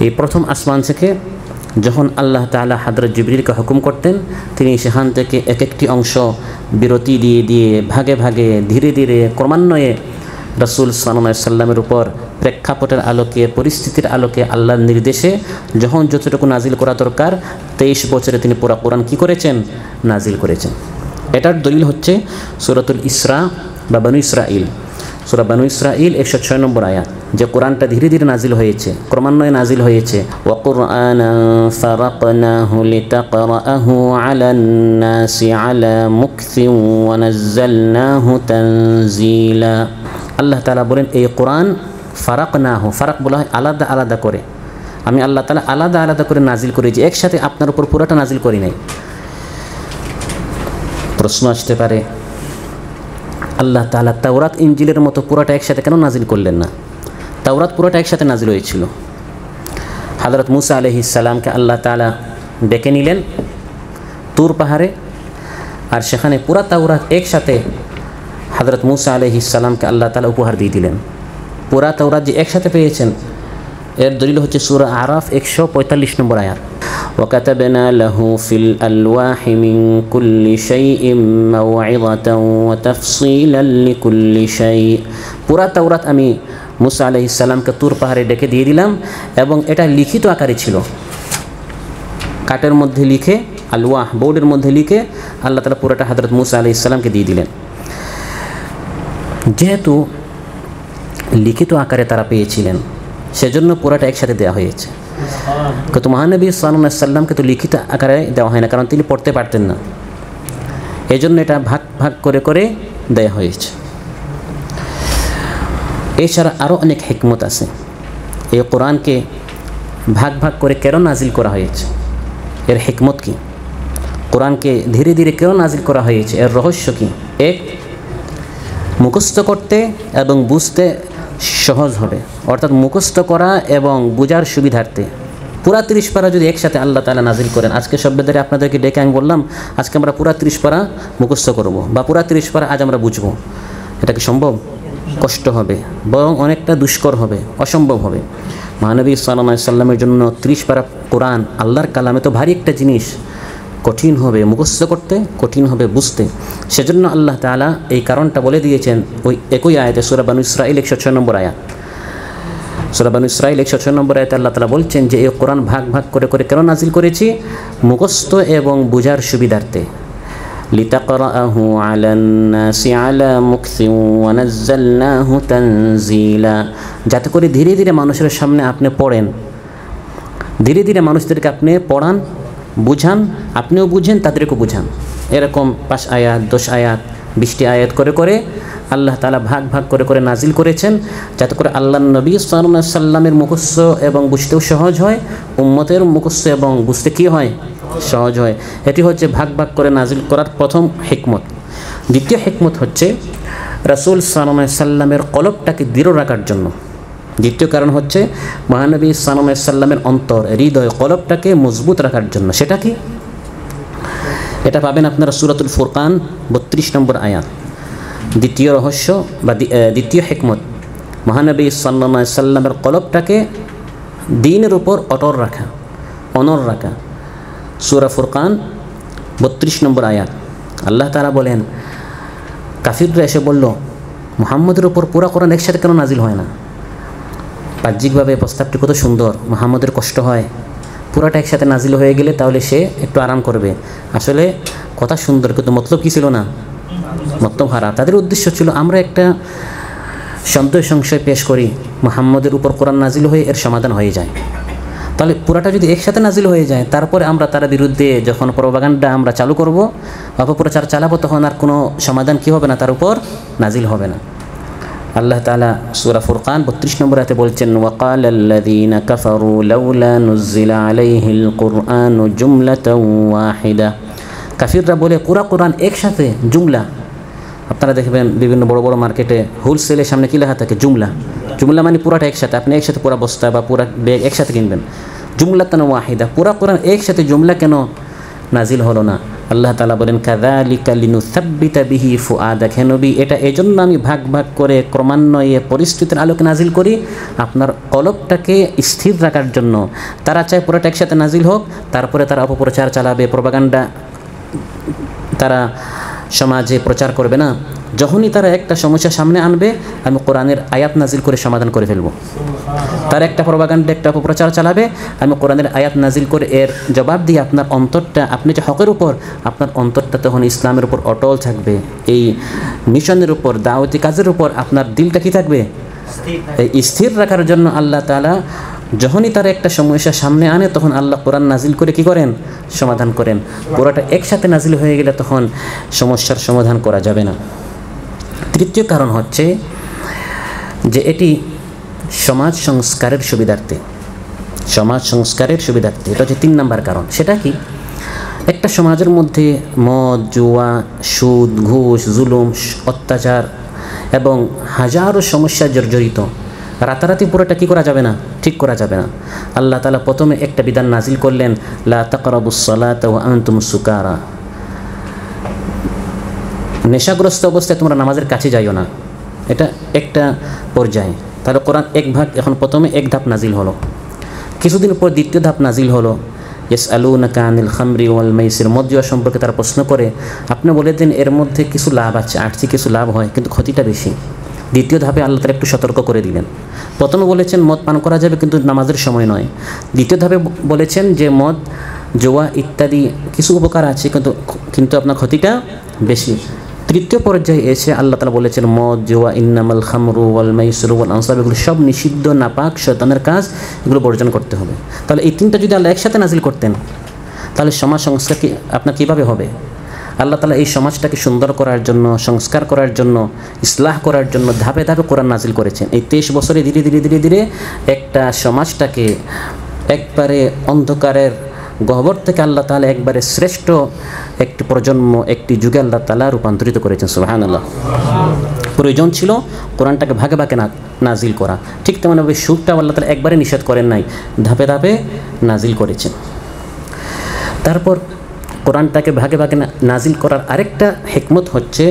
এই প্রথম আসমান থেকে, যখন আল্লাহ তাআলা হযরত জিবরিলকে হুকুম করতেন, তিনি সেখান থেকে এক একটি অংশ বিরতি দিয়ে দিয়ে ভাগে ভাগে ধীরে ধীরে ক্রমান্বয়ে রাসূল সাল্লাল্লাহু আলাইহি সাল্লামের উপর প্রেক্ষাপটের আলোকে, পরিস্থিতির আলোকে, আল্লাহর নির্দেশে যখন যতটুকু নাজিল করা দরকার 23 বছরে তিনি পুরা কোরআন কী করেছেন? নাজিল করেছেন। এটার দলিল হচ্ছে সূরাতুল ইসরা বা বনু ইসরাইল, সূরা বনু ইসরাইল 106 নম্বর আয়াত, যে কোরআনটা ধীরে ধীরে নাজিল হয়েছে, ক্রমান্বয়ে নাজিল হয়েছে। ওয়া কুরআনান ফারাকনাহু লিতাকরাহু আলান নাসি আলা মুকসিন ওয়া নাযালনাহু তানজিলা। আল্লাহ তাআলা বলেন এই কোরআন ফারাকনাহু, ফারাক বলা হয় আলাদা আলাদা করে, আমি আল্লাহ তাআলা আলাদা আলাদা করে নাজিল করেছি, একসাথে আপনার উপর পুরোটা নাজিল করি নাই। প্রশ্ন আসতে পারে, আল্লাহ তাআলা তাওরাত ইনজিলের মতো পুরোটা একসাথে কেন নাজিল করলেন না? তাওরাত পুরোটা একসাথে নাজিল হয়েছিল। হযরত মুসা আলাইহিস সালামকে আল্লাহ তাআলা ডেকে নিলেন তুর পাহাড়ে, আর সেখানে পুরা তাওরাত একসাথে হযরত মুসা আলাইহিস সালামকে আল্লাহ তাআলা উপহার দিয়ে দিলেন। পুরা তাওরাত যে একসাথে পেয়েছেন এর দলিল হচ্ছে সূরা আরাফ 145 নম্বর আয়াত, وكتبنا له في الألواح من كل شيء موعظة وتفصيلا لكل شيء। পুরা তাওরাত আমি মুসা আলাইহিস সালামকে তুর পাহাড়ে ডেকে দিয়ে দিলাম, এবং এটা লিখিত আকারে ছিল, কাঠের মধ্যে লিখে, আলওয়াহ বোর্ডের মধ্যে লিখে আল্লাহ তাআলা পুরাটা হযরত মুসা আলাইহিস সালামকে দিয়ে দিলেন। যেহেতু লিখিত আকারে তারা পেয়েছিলেন, সেজন্য পুরাটা একসাথে দেওয়া হয়েছে। কিন্তু মহানবী সাল্লাল্লাহু আলাইহি সাল্লামকে তো লিখিত আকারে দেওয়া হয় না, কারণ তিনি পড়তে পারতেন না, এজন্য এটা ভাগ ভাগ করে করে দেওয়া হয়েছে। এছাড়া আরও অনেক হিকমত আছে। এই কোরআনকে ভাগ ভাগ করে কেন নাজিল করা হয়েছে, এর হিকমত কি? কোরআনকে ধীরে ধীরে কেন নাজিল করা হয়েছে, এর রহস্য কি? এক, মুখস্থ করতে এবং বুঝতে সহজ হবে, অর্থাৎ মুখস্থ করা এবং বোঝার সুবিধার্থে। পুরা 30 পারা যদি একসাথে আল্লাহ তাআলা নাজিল করেন, আজকে সভ্যতারে আপনাদেরকে ডেকে আমি বললাম আজকে আমরা পুরা 30 পারা মুখস্থ করব, বা পুরা 30 পারা আজ আমরা বুঝবো, এটা কি সম্ভব? কষ্ট হবে, বরং অনেকটা দুষ্কর হবে, অসম্ভব হবে। মহানবী সাল্লাল্লাহু আলাইহি সাল্লামের জন্য 30 পারা কোরআন আল্লাহর কালামে তো ভারী একটা জিনিস, কঠিন হবে মুখস্থ করতে, কঠিন হবে বুঝতে। সেজন্য আল্লাহ তাআলা এই কারণটা বলে দিয়েছেন ওই একই আয়াতে, সূরা বনু ইসরাইল 106 নম্বর আয়াত। সূরা বনু ইসরাইল 106 নম্বর আয়াতে আল্লাহ তাআলা বলছেন যে এই কোরআন ভাগ ভাগ করে করে কেন নাজিল করেছি? মুখস্থ এবং বুঝার সুবিধার্থে। লিতাকরাহু আলান নাসি আলা মুকসিন ওয়া নাযালনাহু তানজিলা, যাতে করে ধীরে ধীরে মানুষের সামনে আপনি পড়েন, ধীরে ধীরে মানুষদেরকে আপনি পড়ান, বুঝান, আপনিও বুঝেন, তাদেরকেও বুঝান। এরকম 5 আয়াত, 10 আয়াত, 20টি আয়াত করে করে আল্লাহ তাআলা ভাগ ভাগ করে করে নাজিল করেছেন, যাতে করে আল্লাহর নবী সাল্লাল্লাহু আলাইহি সাল্লামের মুখস্থ এবং বুঝতেও সহজ হয়, উম্মতের মুখস্থ এবং বুঝতে কী হয়? সহজ হয়। এটি হচ্ছে ভাগ ভাগ করে নাজিল করার প্রথম হিকমত। দ্বিতীয় হিকমত হচ্ছে রাসূল সাল্লাল্লাহু আলাইহি সাল্লামের কলবটাকে দৃঢ় রাখার জন্য। দ্বিতীয় কারণ হচ্ছে মহানবী সাল্লাল্লাহু আলাইহি সাল্লামের অন্তর, হৃদয়, কলবটাকে মজবুত রাখার জন্য। সেটা কি? এটা পাবেন আপনারা সূরাতুল ফুরকান 32 নম্বর আয়াত। দ্বিতীয় রহস্য বা দ্বিতীয় হিকমত, মহানবী সাল্লাল্লাহু আলাইহি সাল্লামের কলবটাকে দ্বীনের উপর অটল রাখা, অনড় রাখা। সূরা ফুরকান 32 নম্বর আয়াত। আল্লাহ তাআলা বলেন, কাফিররা এসে বলল মুহাম্মদের উপর পুরা কোরআন একসাথে কেন নাজিল হয় না? বাহ্যিকভাবে প্রস্তাবটি কত সুন্দর, মুহাম্মদের কষ্ট হয়, পুরাটা একসাথে নাজিল হয়ে গেলে তাহলে সে একটু আরাম করবে। আসলে কথা সুন্দর, কিন্তু মতলব কী ছিল না? মতলব খারাপ। তাদের উদ্দেশ্য ছিল আমরা একটা সন্দেহ সংশয় পেশ করি, মুহাম্মদের উপর কোরআন নাজিল হয়ে এর সমাধান হয়ে যায়। তাহলে পুরাটা যদি একসাথে নাজিল হয়ে যায়, তারপরে আমরা তার বিরুদ্ধে যখন প্রপাগান্ডা আমরা চালু করব, অপপ্রচার চালাবো, তখন আর কোনো সমাধান কী হবে না, তার উপর নাজিল হবে না। আল্লাহ তাআলা সূরা ফুরকান 32 নম্বর আয়াতে বলছেন, ওয়াকালাল্লাযীনা কাফারু লাউলা নুজিলা আলাইহিল কুরআনু জুমলাতাও ওয়াহিদা। কাফিররা বলে পুরা কোরআন একসাথে, জুমলা। আপনারা দেখবেন বিভিন্ন বড় বড় মার্কেটে হোলসেলের সামনে কী লেখা থাকে? জুমলা। জুমলা মানে পুরাটা একসাথে, আপনি একসাথে পুরা বস্তা বা পুরা ব্যাগ একসাথে কিনবেন। জুমলাতান ওয়াহিদা, পুরা কোরআন একসাথে, জুমলা কেন নাজিল হলো না? আল্লাহ তাআলা বলেন কাযালিকা লিনুসাব্বিতা বিহি ফুআদাক, হে নবী এটা এজন্য আমি ভাগ ভাগ করে ক্রমান্বয়ে পরিস্থিতির আলোকে নাজিল করি আপনার কলবটাকে স্থির রাখার জন্য। তারা চায় পুরোটা একসাথে নাজিল হোক, তারপরে তারা অপপ্রচার চালাবে, প্রপাগান্ডা তারা সমাজে প্রচার করবে না। যখনই তারা একটা সমস্যা সামনে আনবে আমি কোরআনের আয়াত নাজিল করে সমাধান করে ফেলব। তার একটা প্রপাগান্ডা একটা অপপ্রচার চালাবে, আমি কোরআনের আয়াত নাজিল করে এর জবাব দিয়ে আপনার অন্তরটা, আপনি যে হকের উপর, আপনার অন্তরটা তখন ইসলামের উপর অটল থাকবে, এই মিশনের উপর, দাওয়াতি কাজের উপর আপনার দিলটা কি থাকবে, এই স্থির রাখার জন্য আল্লাহ তাআলা যখনই তারা একটা সমস্যা সামনে আনে তখন আল্লাহ কোরআন নাজিল করে কি করেন, সমাধান করেন। পুরোটা একসাথে নাজিল হয়ে গেলে তখন সমস্যার সমাধান করা যাবে না। তৃতীয় কারণ হচ্ছে যে এটি সমাজ সংস্কারের সুবিধার্থে, সমাজ সংস্কারের সুবিধার্থে, এটা হচ্ছে 3 নম্বর কারণ। সেটা কি, একটা সমাজের মধ্যে মদ, জুয়া, সুদ, ঘুষ, জুলুম, অত্যাচার এবং হাজারো সমস্যা জর্জরিত, রাতারাতি পুরোটা কী করা যাবে না, ঠিক করা যাবে না। আল্লাহ তাআলা প্রথমে একটা বিধান নাজিল করলেন, লা তাকরাবুস সালাতা ওয়া আনতুম সুকারা, নেশাগ্রস্ত অবস্থায় তোমরা নামাজের কাছে যাইও না। এটা একটা পর্যায়ে, তাহলে কোরআন এক ভাগ, এখন প্রথমে এক ধাপ নাজিল হলো, কিছুদিন পর দ্বিতীয় ধাপ নাজিল হলো, ইয়াসআলুনাকা আনিল খামরি ওয়াল মাইসির, মদ জুয়া সম্পর্কে তারা প্রশ্ন করে, আপনি বলে দিন এর মধ্যে কিছু লাভ আছে, আর্থিক কিছু লাভ হয় কিন্তু ক্ষতিটা বেশি। দ্বিতীয় ধাপে আল্লাহ তাআলা একটু সতর্ক করে দিলেন। প্রথমে বলেছেন মদ পান করা যাবে কিন্তু নামাজের সময় নয়। দ্বিতীয় ধাপে বলেছেন যে মদ, জুয়া ইত্যাদি কিছু উপকার আছে কিন্তু আপনার ক্ষতিটা বেশি। তৃতীয় পর্যায়ে এসে আল্লাহ তাআলা বলেছেন মদ, জুয়া, ইন্নামাল খামরু ওয়াল মাইসিরু ওয়াল আনসাব, এগুলো সব নিষিদ্ধ, নাপাক, শয়তানের কাজ, এগুলো বর্জন করতে হবে। তাহলে এই 3টা যদি আল্লাহ একসাথে নাজিল করতেন তাহলে সমাজ সংস্কার কি আপনার কীভাবে হবে? আল্লাহ তাআলা এই সমাজটাকে সুন্দর করার জন্য, সংস্কার করার জন্য, ইসলাহ করার জন্য ধাপে ধাপে কোরআন নাজিল করেছেন। এই 23 বছরে ধীরে ধীরে ধীরে ধীরে একটা সমাজটাকে একবারে অন্ধকারের গহ্বর থেকে আল্লাহ তাআলা একবারে শ্রেষ্ঠ একটি প্রজন্ম, একটি যুগে আল্লাহ তাআলা রূপান্তরিত করেছেন। সুবহানাল্লাহ। প্রয়োজন ছিল কোরআনটাকে ভাগে ভাগে নাজিল করা। ঠিক তেমনভাবে সুদটাও আল্লাহ তাআলা একবারে নিষেধ করেন নাই, ধাপে ধাপে নাজিল করেছেন। তারপর কোরআনটাকে ভাগে ভাগে নাজিল করার আরেকটা হিকমত হচ্ছে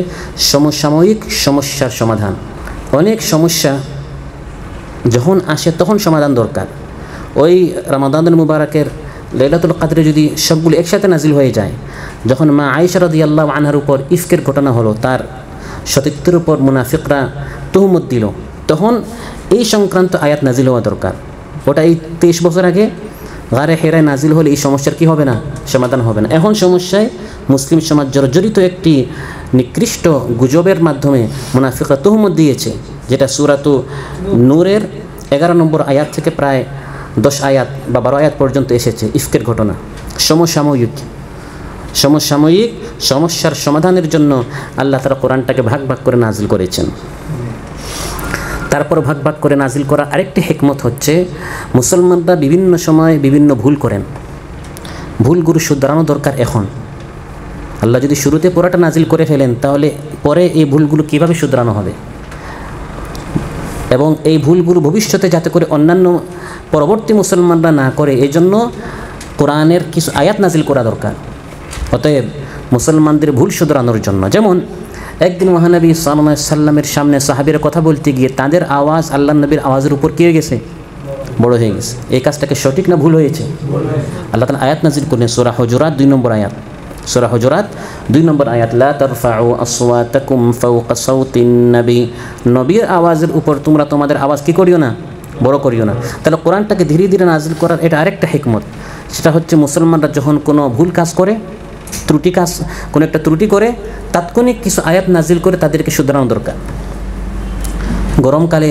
সমসাময়িক সমস্যার সমাধান। অনেক সমস্যা যখন আসে তখন সমাধান দরকার। ওই রমাদানুল মুবারকের লাইলাতুল কদরে যদি সবগুলো একসাথে নাজিল হয়ে যায়, যখন মা আয়েশা রাদিয়াল্লাহু আনহার উপর ইফকের ঘটনা হলো, তার সতীত্বের উপর মুনাফিকরা তুহমত দিল, তখন এই সংক্রান্ত আয়াত নাজিল হওয়া দরকার। ওটা এই 23 বছর আগে গারে হেরায় নাজিল হলে এই সমস্যার কি হবে না, সমাধান হবে না। এখন সমস্যায় মুসলিম সমাজ জর্জরিত একটি নিকৃষ্ট গুজবের মাধ্যমে মুনাফিকরা তুহমত দিয়েছে, যেটা সূরাতু নূরের 11 নম্বর আয়াত থেকে প্রায় 10 আয়াত বা 12 আয়াত পর্যন্ত এসেছে ইফকের ঘটনা। সমসাময়িক সমস্যার সমাধানের জন্য আল্লাহ তাআলা কোরআনটাকে ভাগ ভাগ করে নাজিল করেছেন। তারপর ভাগ ভাগ করে নাজিল করা আরেকটি হিকমত হচ্ছে মুসলমানরা বিভিন্ন সময় বিভিন্ন ভুল করেন, ভুলগুলো শুধরানো দরকার। এখন আল্লাহ যদি শুরুতে পুরোটা নাজিল করে ফেলেন তাহলে পরে এই ভুলগুলো কীভাবে শুধরানো হবে, এবং এই ভুলগুলো ভবিষ্যতে যাতে করে অন্যান্য পরবর্তী মুসলমানরা না করে, এই জন্য কোরআনের কিছু আয়াত নাজিল করা দরকার। অতএব মুসলমানদের ভুল শুধরানোর জন্য, যেমন একদিন মহানবী সাল্লাল্লাহু আলাইহি সাল্লামের সামনে সাহাবীরা কথা বলতে গিয়ে তাদের আওয়াজ আল্লাহর নবীর আওয়াজের উপর কী হয়ে গেছে, বড় হয়ে গেছে। এই কাজটাকে সঠিক না ভুল হয়েছে? আল্লাহ তাআলা আয়াত নাজিল করলেন, সূরা হুজুরাত 2 নম্বর আয়াত, সূরা হুজুরাত 2 নম্বর আয়াত, লা তারফাউ আসওয়াতাকুম ফাওকা সাওতিন নবী, নবীর আওয়াজের উপর তোমরা তোমাদের আওয়াজ কি করিও না, বড় করিও না। তাহলে কোরআনটাকে ধীরে ধীরে নাজিল করার এটা আরেকটা হিকমত। সেটা হচ্ছে মুসলমানরা যখন কোনো ভুল কাজ করে, কোনো একটা ত্রুটি করে, তাৎক্ষণিক কিছু আয়াত নাজিল করে তাদেরকে শুধরানো দরকার। গরমকালে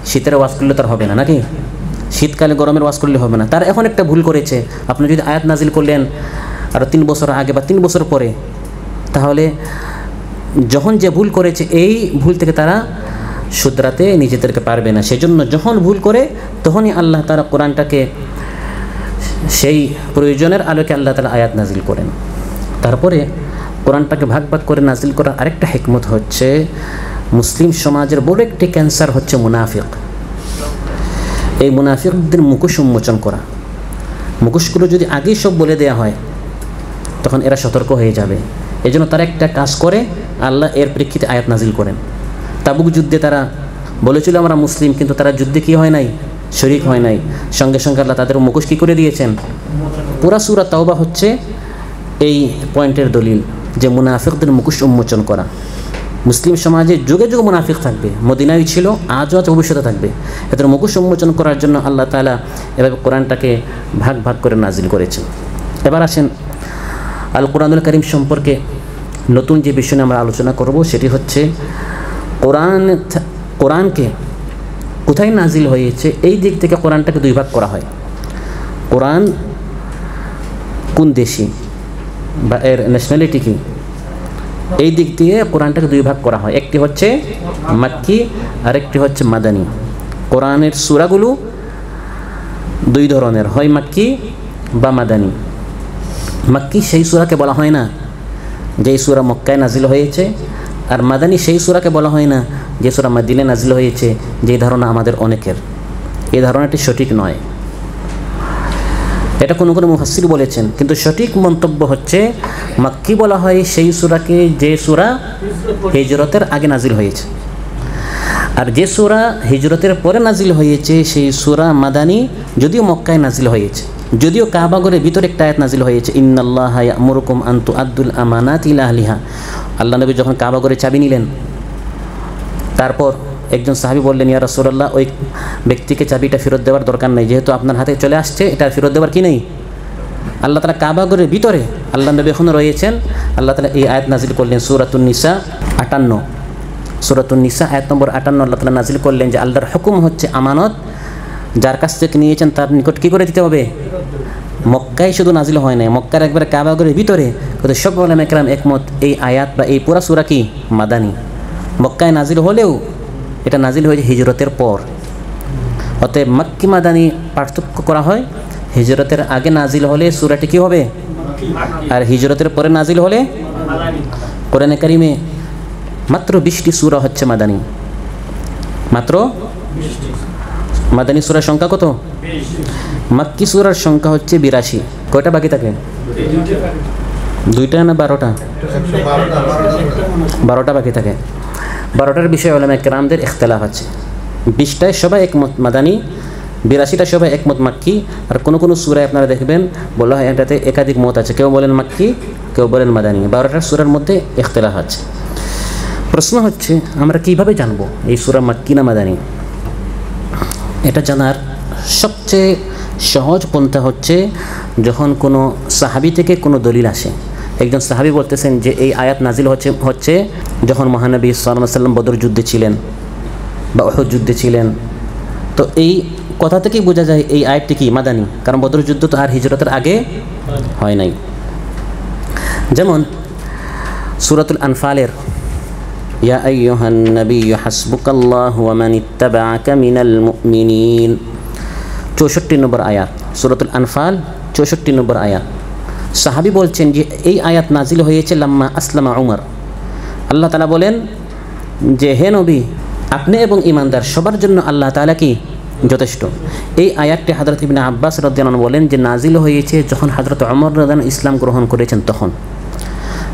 শীতের ওয়াজ করলে তার হবে না, নাকি? শীতকালে গরমের ওয়াজ করলে হবে না। তার এখন একটা ভুল করেছে, আপনি যদি আয়াত নাজিল করলেন আরও 3 বছর আগে বা 3 বছর পরে, তাহলে যখন যে ভুল করেছে এই ভুল থেকে তারা শুধরাতে নিজেদেরকে পারবে না। সেজন্য যখন ভুল করে তখনই আল্লাহ তাআলা কোরআনটাকে সেই প্রয়োজনের আলোকে আল্লাহ তাআলা আয়াত নাজিল করেন। তারপরে কোরআনটাকে ভাগ ভাগ করে নাজিল করার আরেকটা হিকমত হচ্ছে মুসলিম সমাজের বড় একটি ক্যান্সার হচ্ছে মুনাফিক। এই মুনাফিকদের মুখোশ উন্মোচন করা। মুখোশগুলো যদি আগেই সব বলে দেওয়া হয় তখন এরা সতর্ক হয়ে যাবে। এই জন্য তারা একটা কাজ করে, আল্লাহ এর প্রেক্ষিতে আয়াত নাজিল করেন। তাবুক যুদ্ধে তারা বলেছিল আমরা মুসলিম, কিন্তু তারা যুদ্ধে কী হয় নাই, শরীক হয় নাই। সঙ্গে সঙ্গে আল্লাহ তাদের মুখোশ কী করে দিয়েছেন। পুরা সূরা তাওবা হচ্ছে এই পয়েন্টের দলিল যে মুনাফিকদের মুখোশ উন্মোচন করা। মুসলিম সমাজে যুগে যুগে মুনাফিক থাকবে, মদিনায় ছিল, আজও আজ ভবিষ্যতে থাকবে। এদের মুখোশ উন্মোচন করার জন্য আল্লাহ তাআলা এভাবে কোরআনটাকে ভাগ ভাগ করে নাজিল করেছেন। এবার আসেন আল কোরআনুল কারীম সম্পর্কে নতুন যে বিষয় নিয়ে আমরা আলোচনা করব সেটি হচ্ছে কোরআনকে কোথায় নাজিল হয়েছে। এই দিক থেকে কোরআনটাকে দুই ভাগ করা হয়। কোরআন কোন দেশি বা এর ন্যাশনালিটি কি, এই দিক দিয়ে কোরআনটাকে দুই ভাগ করা হয়। একটি হচ্ছে মাক্কি আর একটি হচ্ছে মাদানী। কোরআনের সূরাগুলো দুই ধরনের, হয় মাক্কি বা মাদানী। মাক্কি সেই সূরাকে বলা হয় না যেই সূরা মক্কায় নাজিল হয়েছে, আর মাদানী সেই সূরাকে বলা হয় না যে সূরা মদিনায় নাজিল হয়েছে। যে ধারণা আমাদের অনেকের, এই ধারণাটি সঠিক নয়। এটা কোনো কোনো মুফাসসির বলেছেন, কিন্তু সঠিক মন্তব্য হচ্ছে মাক্কি বলা হয় সেই সূরাকে যে সূরা হিজরতের আগে নাজিল হয়েছে, আর যে সূরা হিজরতের পরে নাজিল হয়েছে সেই সূরা মাদানী, যদিও মক্কায় নাজিল হয়েছে, যদিও কাবা ঘরের ভিতরে একটা আয়াত নাজিল হয়েছে, ইন্নাল্লাহা ইয়া'মুরুকুম আন তু'আদ্দুল আমানাতি ইলা আহলিহা। আল্লাহ নবী যখন কাবা ঘরে চাবি নিলেন, তারপর একজন সাহাবী বললেন, ইয়া রাসূলুল্লাহ, ওই ব্যক্তিকে চাবিটা ফেরত দেওয়ার দরকার নেই, যেহেতু আপনার হাতে চলে আসছে, এটা ফেরত দেওয়ার কি নেই। আল্লাহ তাআলা কাবা ঘরের ভিতরে, আল্লাহ নবী এখনও রয়েছেন, আল্লাহ তাআলা এই আয়াত নাজিল করলেন সূরাতুন নিসা 58, সূরাতুন নিসা আয়াত নম্বর 58 আল্লাহ তাআলা নাজিল করলেন যে আল্লাহর হুকুম হচ্ছে আমানত যার কাছ থেকে নিয়েছেন তার নিকট কী করে দিতে হবে। মক্কায় শুধু নাজিল হয় নাই, মক্কার একবারে কাবা ঘরের ভিতরে, কিন্তু সব উলামায়ে কেরাম একমত এই আয়াত বা এই পুরা সূরা কি মাদানী। মক্কায় নাজিল হলেও এটা নাজিল হয়েছে হিজরতের পর। অতএব মাক্কি মাদানী পার্থক্য করা হয়। হিজরতের আগে নাজিল হলে সূরাটি কী হবে, আর হিজরতের পরে নাজিল হলে। কোরআনে কারিমে মাত্র 20টি সূরা হচ্ছে মাদানী, মাত্র মাদানী সূরার সংখ্যা কত? মাক্কি সূরার সংখ্যা হচ্ছে 82। কয়টা বাকি থাকে? দুইটা না 12টা? 12টা বাকি থাকে। 12টার বিষয়ে উলামায়ে কেরামদের ইখতিলাফ আছে। 20টায় সবাই একমত মাদানী, 82টা সবাই একমত মাক্কি। আর কোনো কোনো সূরায় আপনারা দেখবেন বলা হয় এটাতে একাধিক মত আছে, কেউ বলেন মাক্কি, কেউ বলেন মাদানী। 12টার সূরার মধ্যে ইখতিলাফ আছে। প্রশ্ন হচ্ছে আমরা কিভাবে জানবো এই সূরা মাক্কি না মাদানী? এটা জানার সবচেয়ে সহজ পন্থা হচ্ছে যখন কোনো সাহাবী থেকে কোনো দলিল আসে। একজন সাহাবী বলতেছেন যে এই আয়াত নাজিল হচ্ছে যখন মহানবী সাল্লাল্লাহু আলাইহি ওয়াসাল্লাম বদর যুদ্ধে ছিলেন বা উহুদ যুদ্ধে ছিলেন। তো এই কথা থেকেই বোঝা যায় এই আয়াতটি কি মাদানী, কারণ বদর যুদ্ধ তো আর হিজরতের আগে হয় নাই। যেমন সূরাতুল আনফালের ইয়া আইয়ুহান নাবিয়্যু হাসবুকাল্লাহু ওয়া মান ইত্তাবা'আকা মিনাল মুমিনিন 64 নম্বর আয়াত, সূরাতুল আনফাল 64 নম্বর আয়াত। সাহাবী বলছেন যে এই আয়াত নাজিল হয়েছে লাম্মা আসলামা উমর। আল্লাহ তাআলা বলেন যে হে নবী, আপনি এবং ঈমানদার সবার জন্য আল্লাহ তাআলা কি যথেষ্ট। এই আয়াতটি হযরত ইবনে আব্বাস রাদিয়াল্লাহু আনহু বলেন যে নাজিল হয়েছে যখন হযরত ওমর রাদিয়াল্লাহু আনহু ইসলাম গ্রহণ করেছেন তখন।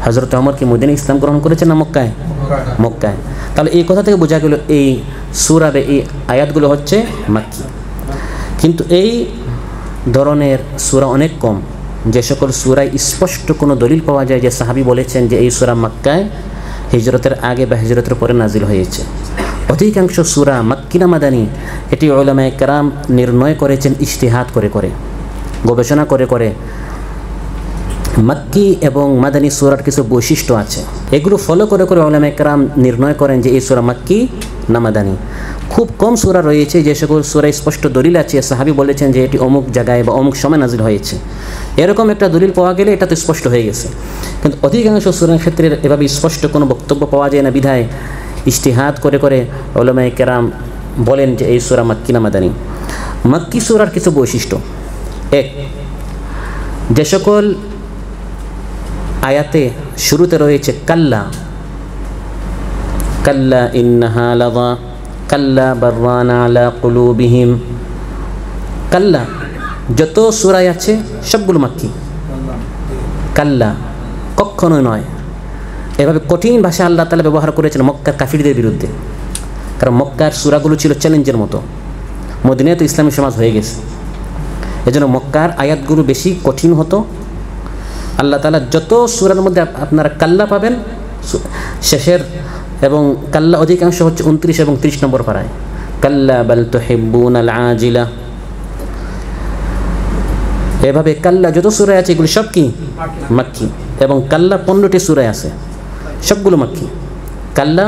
হযরত ওমর কি মদিনায় ইসলাম গ্রহণ করেছেন না মক্কায়? মক্কায়। তাহলে এই কথা থেকে বোঝা গেল এই সূরা বা এই আয়াতগুলো হচ্ছে মাক্কি। কিন্তু এই ধরনের সূরা অনেক কম। যে সকল সূরায় স্পষ্ট কোনো দলিল পাওয়া যায় যে সাহাবী বলেছেন যে এই সূরা মক্কায় হিজরতের আগে বা হিজরতের পরে নাজিল হয়েছে। অধিকাংশ সূরা মাক্কি না মাদানী এটি উলামায়ে কেরাম নির্ণয় করেছেন ইজতিহাদ করে করে, গবেষণা করে করে। মাক্কি এবং মাদানী সূরার কিছু বৈশিষ্ট্য আছে, এগুলো ফলো করে করে উলামায়ে কেরাম নির্ণয় করেন যে এই সূরা মাক্কি না মাদানী। খুব কম সূরা রয়েছে যে সকল সূরায় স্পষ্ট দলিল আছে সাহাবী বলেছেন যে এটি অমুক জায়গায় বা অমুক সময় নাজিল হয়েছে। এরকম একটা দলিল পাওয়া গেলে এটা তো স্পষ্ট হয়ে গেছে। কিন্তু অধিকাংশ সূরার ক্ষেত্রে এভাবে স্পষ্ট কোনো বক্তব্য পাওয়া যায় না, বিধায় ইজতিহাদ করে করে উলামায়ে কেরাম বলেন যে এই সূরা মাক্কি না মাদানী। মাক্কি সূরার কিছু বৈশিষ্ট্য: এক, যে সকল আয়াতে শুরুতে রয়েছে কাল্লা, কাল্লা ইন্নাহা লাযা, কাল্লা বাররানা আলা কুলুবিহিম, কাল্লা যত সূরায় আছে সবগুলো মাক্কি। কাল্লা, কখনোই নয়। এভাবে কঠিন ভাষা আল্লাহ তাআলা ব্যবহার করেছেন মক্কার কাফিরদের বিরুদ্ধে, কারণ মক্কার সূরাগুলো ছিল চ্যালেঞ্জের মতো। মদিনায় তো ইসলামী সমাজ হয়ে গেছে, এজন্য মক্কার আয়াতগুলো বেশি কঠিন হতো। আল্লাহ তাআলা যত সূরার মধ্যে আপনারা কাল্লা পাবেন শেষের, এবং কাল্লা অধিকাংশ হচ্ছে 29 এবং 30 নম্বর পারায়। কাল্লা বাল তুহিব্বুনাল আজিলা, এভাবে কাল্লা যত সূরা আছে এগুলো সব কি মাক্কি, এবং কাল্লা 15টি সূরায় আছে, সবগুলো মাক্কি। কাল্লা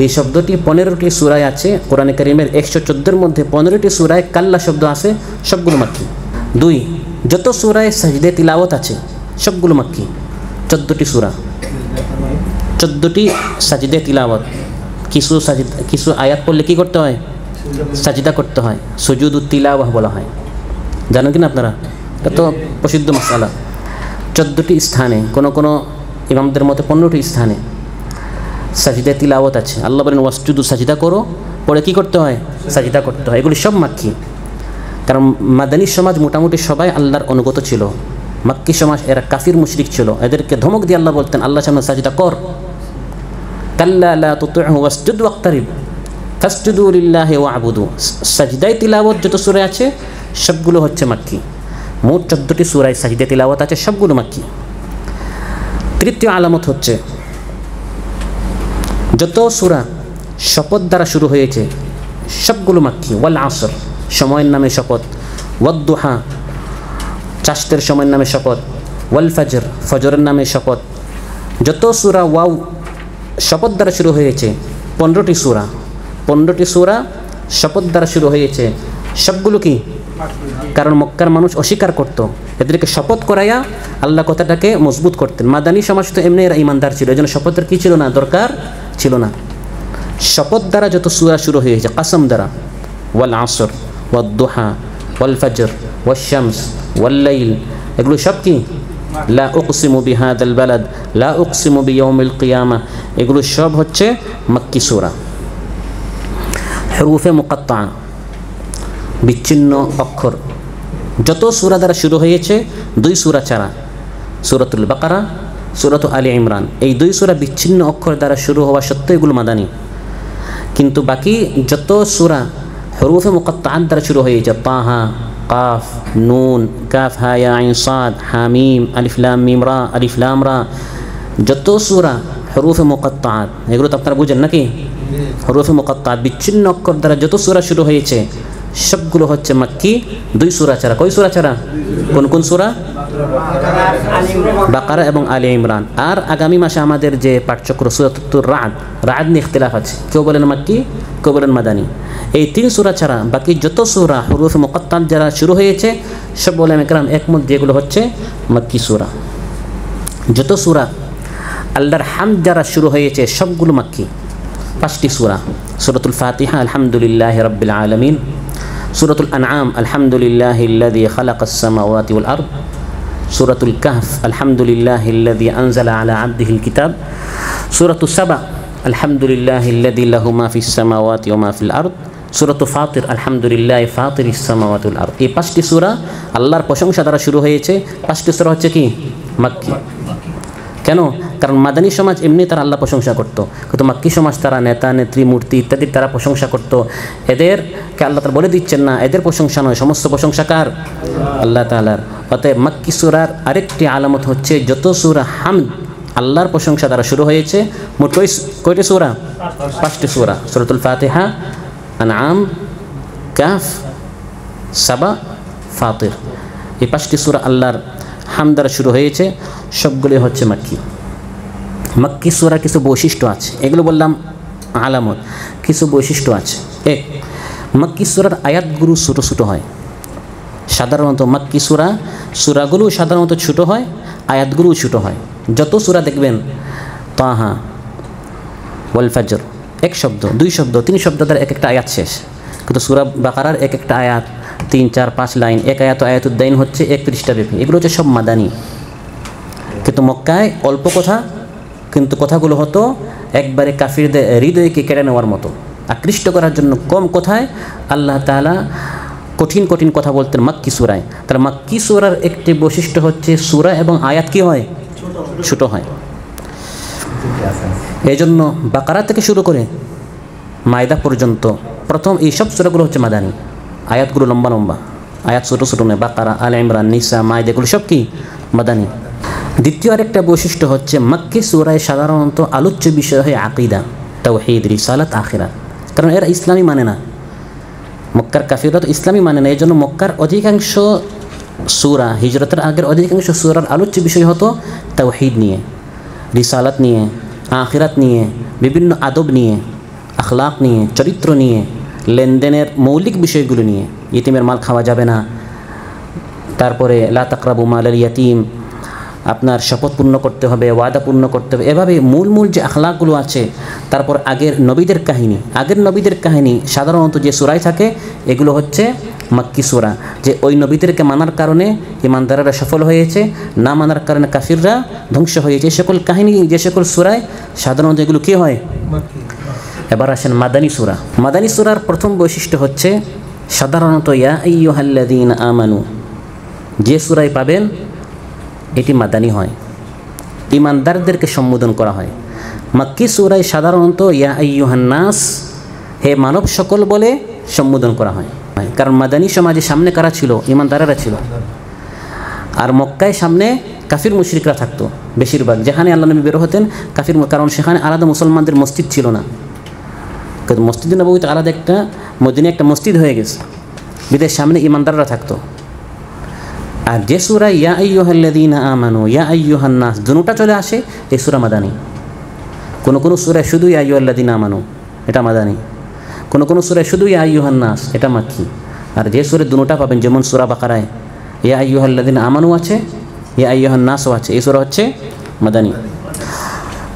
এই শব্দটি 15টি সূরায় আছে। কোরআনে কারীমের 114-এর মধ্যে 15টি সূরায় কাল্লা শব্দ আছে, সবগুলো মাক্কি। 2, যত সূরায় সাজদে তিলাওয়াত আছে সবগুলো মাক্কি। 14টি সূরা, 14টি সাজদে তিলাওয়াত। কিছু আয়াত পড়লে কি করতে হয়? সাজদা করতে হয়, সুজুদুত তিলাওয়াহ বলা হয়। জানেন কিনা আপনারা? এটা তো প্রসিদ্ধ মাসালা। 14টি স্থানে, কোনো ইমামদের মতে 15টি স্থানে সাজদা তিলাওয়াত আছে। আল্লাহ বলেন ওয়াসজুদু, সাজদা করো, পরে কি করতে হয়? সাজদা করতে হয়। এগুলি সব মাক্কি, কারণ মাদানী সমাজ মোটামুটি সবাই আল্লাহর অনুগত ছিল। মাক্কি সমাজ এরা কাফির মুশরিক ছিল, এদেরকে ধমক দিয়ে আল্লাহ বলতেন আল্লাহর সামনে সাজদা কর। কাল্লা লা তুতি'হু ওয়াসজুদ ওয়াক্তারিব ফাসজুদু লিল্লাহি ওয়া'বুদু। সাজদায়ে তিলাওয়াত যত সূরা আছে সবগুলো হচ্ছে মাক্কি। মোট 14টি সূরায় সাজদা তিলাওয়াত আছে, সবগুলো মাক্কি। তৃতীয় আলামত হচ্ছে যত সূরা শপথ দ্বারা শুরু হয়েছে সবগুলো মাক্কি। ওয়াল আসর, সময়ের নামে শপথ। ওয়াদ-দুহা, চাষতের সময়ের নামে শপথ। ওয়াল ফাজর, ফজরের নামে শপথ। যত সূরা ওয়াও শপথ দ্বারা শুরু হয়েছে 15টি সূরা, 15টি সূরা শপথ দ্বারা শুরু হয়েছে, সবগুলো কি? কারণ মক্কার মানুষ অস্বীকার করত, এদেরকে শপথ করাইয়া আল্লাহ কথাটাকে মজবুত করতেন। মাদানী সমাজ তো এমনি এরা ইমানদার ছিল, এজন্য শপথের কি ছিল না, দরকার ছিল না। শপথ দ্বারা যত সূরা শুরু হয়েছে, কাসম দ্বারা, ওয়াল আসর, ওয়াদ-দুহা, ওয়াল ফজর, ওয়াশ শামস, ওয়াল লাইল, এগুলো সব কি? লা উকসিমু বিহাদাল বালাদ, লা উকসিমু বিয়াউমিল কিয়ামা, এগুলো সব হচ্ছে মাক্কি সূরা। হুরুফে মুকাত্তা, বিচ্ছিন্ন অক্ষর, যত সূরা দ্বারা শুরু হয়েছে 2 সূরা ছাড়া, সূরাতুল বাকারা, সূরাতুল আলী ইমরান, এই 2 সূরা বিচ্ছিন্ন অক্ষর দ্বারা শুরু হওয়া সত্ত্বেও এগুলো মাদানী। কিন্তু বাকি যত সূরা হুরুফে মুকাত্তাআত দ্বারা শুরু হয়েছে, তাহা, কাফ, নুন, কাফ হা ইয়া আইন সাদ, হামিম, আলিফ লাম মিম রা, আলিফ লাম রা, যত সূরা হুরুফে মুকাত্তাআত, এগুলো তো আপনারা বুঝেন নাকি? হুরুফে মুকাত্তাআত বিচ্ছিন্ন অক্ষর দ্বারা যত সূরা শুরু হয়েছে সবগুলো হচ্ছে মাক্কি, 2 সূরা ছাড়া। কয় সূরা ছাড়া? কোন সূরা? বাকারা এবং আলী ইমরান। আর আগামী মাসে আমাদের যে পাঠচক্র সূরাতুর রা'দ, রা'দ নিয়ে ইখতিলাফ আছে, কেউ বলেন মাক্কি, কেউ বলেন মাদানী। এই 3 সূরা ছাড়া বাকি যত সূরা হুরুফে মুকাত্তাআত যারা শুরু হয়েছে সব উলামা কেরাম একমত যেগুলো হচ্ছে মাক্কি সূরা। যত সূরা আল্লাহর হামদ যারা শুরু হয়েছে সবগুলো মাক্কি। 5টি সূরা, সূরাতুল ফাতিহা আলহামদুলিল্লাহি রাব্বিল আলামিন, সূরাতুল আনআম আলহামদুলিল্লাহিল্লাযী খালাকাস সামাওয়াতি ওয়াল আরদ, সূরাতুল কাহফ আলহামদুলিল্লাহিল্লাযী আনজালা আলা আবদিহিল কিতাব, সূরাতুস সাবা আলহামদুলিল্লাহিল্লাযী লাহু মা ফিস সামাওয়াতি ওয়া মা ফিল আরদ, সূরাতুল ফাতির আলহামদুলিল্লাহি ফাতিরিস সামাওয়াতি ওয়াল আরদ। এই 5টি সূরা আল্লাহর প্রশংসা দ্বারা শুরু হয়েছে। 5টি সূরা হচ্ছে কি? মাক্কি। কেন? কারণ মাদানী সমাজ এমনি তারা আল্লাহ প্রশংসা করত, কিন্তু মাক্কি সমাজ তারা নেতা নেত্রী মূর্তি ইত্যাদির তারা প্রশংসা করত। এদেরকে আল্লাহ তাআলা বলে দিচ্ছেন না এদের প্রশংসা নয়, সমস্ত প্রশংসা কার? আল্লাহ তাআলার। অতএব মাক্কি সূরার আরেকটি আলামত হচ্ছে যত সূরা হামদ আল্লাহর প্রশংসা দ্বারা শুরু হয়েছে, মোট কয়টি সূরা? 5টি সূরা, সূরাতুল ফাতিহা, আনআম, কাহফ, সাবা, ফাতির। এই 5টি সূরা আল্লাহর হামদ দ্বারা শুরু হয়েছে, সবগুলি হচ্ছে মাক্কি। মাক্কি সূরার কিছু বৈশিষ্ট্য আছে, এগুলো বললাম আলামত। কিছু বৈশিষ্ট্য আছে। 1, মাক্কি সূরার আয়াতগুলো ছোটো ছোটো হয়। সাধারণত মাক্কি সূরাগুলো সাধারণত ছোটো হয়, আয়াতগুলোও ছোটো হয়। যত সূরা দেখবেন, তাহা, ওয়াল ফাজর, 1 শব্দ, 2 শব্দ, 3 শব্দ দ্বারা এক একটা আয়াত শেষ। কিন্তু সূরা বাকারার এক একটা আয়াত 3, 4, 5 লাইন, এক আয়াতুদ্দাইন হচ্ছে 1 পৃষ্ঠা ব্যাপী। এগুলো হচ্ছে সব মাদানী। কিন্তু মক্কায় অল্প কথা, কিন্তু কথাগুলো হতো একবারে কাফিরদের হৃদয়কে কেড়ে নেওয়ার মতো, আকৃষ্ট করার জন্য কম কথায় আল্লাহ তাআলা কঠিন কঠিন কথা বলতেন মাক্কি সূরায়। তার মাক্কি সূরার একটি বৈশিষ্ট্য হচ্ছে সূরা এবং আয়াত কি হয়? ছোটো হয়। এই জন্য বাকারা থেকে শুরু করে মায়দা পর্যন্ত প্রথম এই সব সূরাগুলো হচ্ছে মাদানী। আয়াতগুলো লম্বা লম্বা, আয়াত ছোটো ছোটো নয়। বাকারা, আলে ইমরান, নিসা, মায়দা এগুলো সব কি মাদানী। দ্বিতীয় আরেকটা বৈশিষ্ট্য হচ্ছে মক্কি সূরায় সাধারণত আলোচ্য বিষয় হয় আকীদা, তাওহীদ, রিসালাত, আখিরাত। কারণ এরা ইসলামই মানে না, মক্কার কাফিররা তো ইসলামই মানে না। এই জন্য মক্কার অধিকাংশ সূরা, হিজরতের আগের অধিকাংশ সূরার আলোচ্য বিষয় হতো তাওহীদ নিয়ে, রিসালাত নিয়ে, আখিরাত নিয়ে, বিভিন্ন আদব নিয়ে, আখলাক নিয়ে, চরিত্র নিয়ে, লেনদেনের মৌলিক বিষয়গুলো নিয়ে। ইতিমের মাল খাওয়া যাবে না, তারপরে লা তাকরাবু মালাল ইয়াতিম, আপনার শপথ পূর্ণ করতে হবে, ওয়াদা পূর্ণ করতে হবে, এভাবে মূল মূল যে আখলাকগুলো আছে। তারপর আগের নবীদের কাহিনী সাধারণত যে সূরায় থাকে এগুলো হচ্ছে মক্কি সূরা, যে ওই নবীদেরকে মানার কারণে ইমানদারেরা সফল হয়েছে, না মানার কারণে কাফিররা ধ্বংস হয়েছে। এই সকল কাহিনী যে সকল সূরায় সাধারণত এগুলো কী হয়। এবার আসেন মাদানী সূরা। মাদানী সূরার প্রথম বৈশিষ্ট্য হচ্ছে সাধারণত ইয়া আইয়ুহাল্লাযীনা আমানু যে সূরায় পাবেন এটি মাদানী হয়, ইমানদারদেরকে সম্বোধন করা হয়। মক্কি সূরায় সাধারণত ইয়া আইয়ুহান নাস, হে মানব সকল বলে সম্বোধন করা হয়। কারণ মাদানী সমাজে সামনে কারা ছিল, ইমানদারেরা ছিল। আর মক্কায় সামনে কাফির মুশরিকরা থাকতো বেশিরভাগ। যেখানে আল্লাহ নবী বের হতেন কাফির, কারণ সেখানে আলাদা মুসলমানদের মসজিদ ছিল না। কিন্তু মসজিদ নববীতে আলাদা একটা মদিনায় একটা মসজিদ হয়ে গেছে, বিদেশ সামনে ইমানদাররা থাকতো। আর যে সূরা ইয়া আইয়ুহাল্লাযীনা আমানু, ইয়া আইয়ুহান নাস দুটোটা চলে আসে, এই সূরা মাদানী। কোনো কোনো সূরায় শুধু ইয়া আইয়ুহাল্লাযীনা আমানু, এটা মাদানী। কোনো কোনো সূরায় শুধু ইয়া আইয়ুহান নাস, এটা মাক্কি। আর যে সূরা দুটোটা পাবেন, যেমন সূরা বাকারায় ইয়া আইয়ুহাল্লাযীনা আমানু আছে, ইয়া আইয়ুহান নাসও আছে, এই সূরা হচ্ছে মাদানী।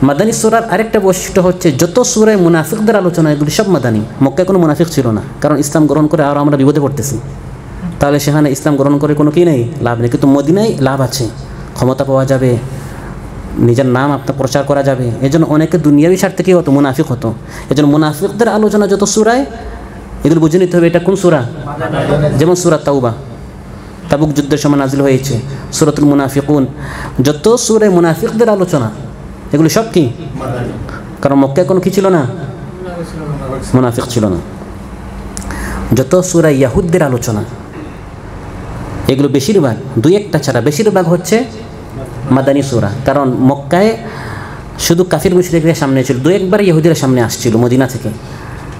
মাদানী সূরার আরেকটা বৈশিষ্ট্য হচ্ছে যত সূরায় মুনাফিকদের আলোচনা এগুলি সব মাদানী। মক্কায় কোনো মুনাফিক ছিল না, কারণ ইসলাম গ্রহণ করে আর আমরা বিপদে পড়তেছি। তাহলে সেখানে ইসলাম গ্রহণ করে কোনো কী নেই, লাভ নেই। কিন্তু মদিনায় লাভ আছে, ক্ষমতা পাওয়া যাবে, নিজের নাম আপনার প্রচার করা যাবে। এই জন্য অনেকে দুনিয়াবি স্বার্থে কী হতো, মুনাফিক হতো। এই জন্য মুনাফিকদের আলোচনা যত সূরায় এগুলো বুঝে নিতে হবে এটা কোন সূরা। যেমন সূরা তাওবা তাবুক যুদ্ধের সময় নাজিল হয়েছে, সূরাতুল মুনাফিকুন, যত সূরায় মুনাফিকদের আলোচনা এগুলো সব কি, কারণ মক্কায় কোনো কী ছিল না, মুনাফিক ছিল না। যত সূরা ইয়াহুদদের আলোচনা এগুলো বেশিরভাগ, দুই একটা ছাড়া বেশিরভাগ হচ্ছে মাদানী সূরা। কারণ মক্কায় শুধু কাফির মুশরিকরা সামনে ছিল, দু একবার ইহুদিরা সামনে আসছিল মদিনা থেকে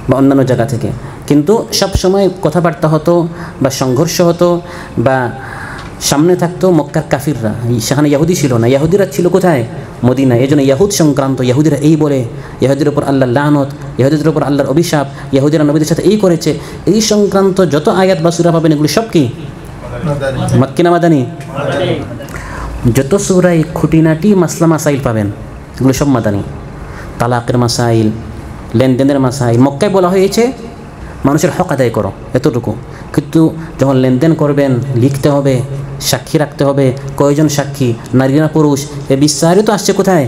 বা অন্যান্য জায়গা থেকে, কিন্তু সব সময় কথাবার্তা হতো বা সংঘর্ষ হতো বা সামনে থাকতো মক্কার কাফিররা। সেখানে ইহুদি ছিল না, ইহুদিরা ছিল কোথায়, মদিনা। এই জন্য ইহুদ সংক্রান্ত, ইহুদিরা এই বলে, ইহুদির উপর আল্লাহর লানত, ইহুদিদের উপর আল্লাহর অভিশাপ, ইহুদিরা নবীদের সাথে এই করেছে, এই সংক্রান্ত যত আয়াত বা সূরা পাবেন এগুলো সব কি মক্কি না মাদানী। যত সূরায় খুঁটিনাটি মাসলা মাসাইল পাবেন এগুলো সব মাদানী। তালাকের মাসাইল, লেনদেনের মাসাইল, মক্কায় বলা হয়েছে মানুষের হক আদায় করো এতটুকু, কিন্তু যখন লেনদেন করবেন লিখতে হবে, সাক্ষী রাখতে হবে, কয়জন সাক্ষী, নারী না পুরুষ, এ বিস্তারিত আসছে কোথায়,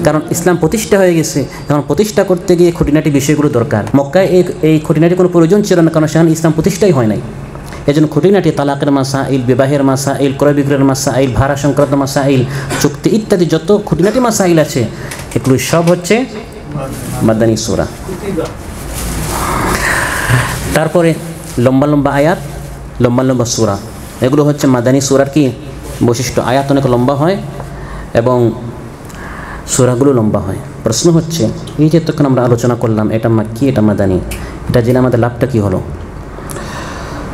কারণ ইসলাম প্রতিষ্ঠা হয়ে গেছে। এখন প্রতিষ্ঠা করতে গিয়ে খুঁটিনাটি বিষয়গুলো দরকার। মক্কায় এই খুঁটিনাটি কোনো প্রয়োজন ছিল না, কারণ সেখানে ইসলাম প্রতিষ্ঠাই হয় নাই। এই জন্য খুঁটিনাটি তালাকের মাসাইল, বিবাহের মাসাইল, ক্রয় বিক্রয়ের মাসাইল, ভাড়া সংক্রান্ত মাসাইল, চুক্তি ইত্যাদি যত খুঁটিনাটি মাসাইল আছে এগুলো সব হচ্ছে মাদানী সূরা। তারপরে লম্বা লম্বা আয়াত, লম্বা লম্বা সূরা, এগুলো হচ্ছে মাদানী সূরার কি বৈশিষ্ট্য। আয়াত অনেক লম্বা হয় এবং সূরাগুলো লম্বা হয়। প্রশ্ন হচ্ছে এই যে তখন আমরা আলোচনা করলাম এটা মাক্কি এটা মাদানী, এটা জেনে আমাদের লাভটা কী হলো?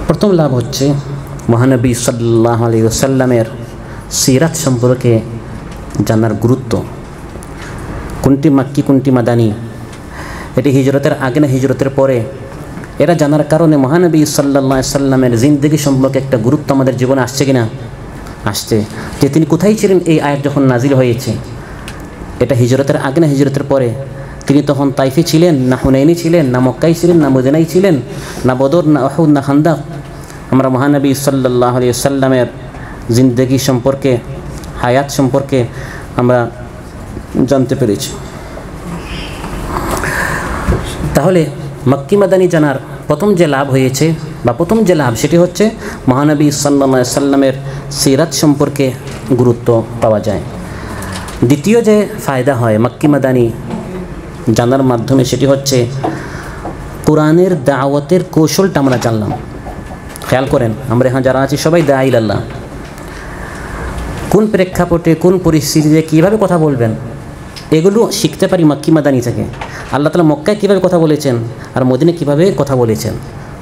প্রথম লাভ হচ্ছে মহানবী সাল্লাল্লাহু আলাইহি ওয়াসাল্লামের সিরাত সম্পর্কে জানার গুরুত্ব। কোনটি মাক্কি কোনটি মাদানী, এটি হিজরতের আগে না হিজরতের পরে, এরা জানার কারণে মহানবী সাল্লাল্লাহু আলাইহি ওয়াসাল্লামের জিন্দেগি সম্পর্কে একটা গুরুত্ব আমাদের জীবনে আসছে কিনা, আসছে। যে তিনি কোথায় ছিলেন এই আয়াত যখন নাজিল হয়েছে, এটা হিজরতের আগে না হিজরতের পরে, তিনি তখন তাইফে ছিলেন না হুনাইনি ছিলেন না মক্কায় ছিলেন না মদিনায় ছিলেন না বদর না উহুদ না খান্দাক। আমরা মহানবী সাল্লাল্লাহু আলাইহি ওয়াসাল্লামের জিন্দেগি সম্পর্কে, হায়াত সম্পর্কে আমরা জানতে পেরেছি। তাহলে মক্কি মাদানী জানার প্রথম যে লাভ হয়েছে বা প্রথম যে লাভ সেটি হচ্ছে মহানবী সাল্লাল্লাহু আলাইহি ওয়াসাল্লামের সিরাত সম্পর্কে গুরুত্ব পাওয়া যায়। দ্বিতীয় যে ফায়দা হয় মক্কি মাদানি জানার মাধ্যমে সেটি হচ্ছে কোরআনের দাওয়াতের কৌশলটা আমরা জানলাম। খেয়াল করেন, আমরা এখানে যারা আছি সবাই দাঈ ইলাল্লাহ। কোন প্রেক্ষাপটে কোন পরিস্থিতিতে কীভাবে কথা বলবেন এগুলো শিখতে পারি মক্কি মাদানি থেকে। আল্লাহ তাআলা মক্কায় কীভাবে কথা বলেছেন আর মদিনায় কীভাবে কথা বলেছেন,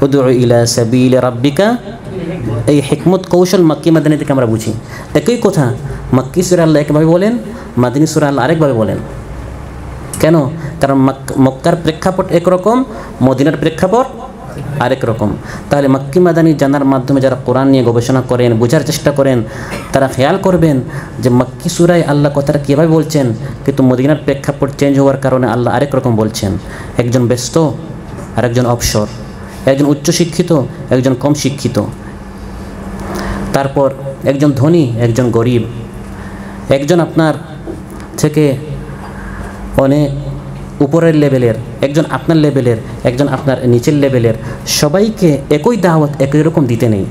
উদউ ইলা সাবিল রাব্বিকা, এই হিকমত কৌশল মক্কি মাদানি থেকে আমরা বুঝি। একই কথা মক্কি সূরা আল্লাহ একভাবে বলেন, মাদিনী সূরা আল্লাহ আরেকভাবে বলেন। কেন? কারণ মক্কার প্রেক্ষাপট একরকম, মদিনার প্রেক্ষাপট আরেক রকম। তাহলে মক্কি মাদানি জানার মাধ্যমে যারা কোরআন নিয়ে গবেষণা করেন, বোঝার চেষ্টা করেন, তারা খেয়াল করবেন যে মক্কি সূরায় আল্লাহ কথাটা কীভাবে বলছেন, কিন্তু মদিনার প্রেক্ষাপট চেঞ্জ হওয়ার কারণে আল্লাহ আরেক রকম বলছেন। একজন ব্যস্ত আর একজন অবসর, একজন উচ্চশিক্ষিত একজন কম শিক্ষিত, তারপর একজন ধনী একজন গরিব, একজন আপনার থেকে অনেক উপরের লেভেলের, একজন আপনার লেভেলের, একজন আপনার নিচের লেভেলের, সবাইকে একই দাওয়াত একই রকম দিতে নেই,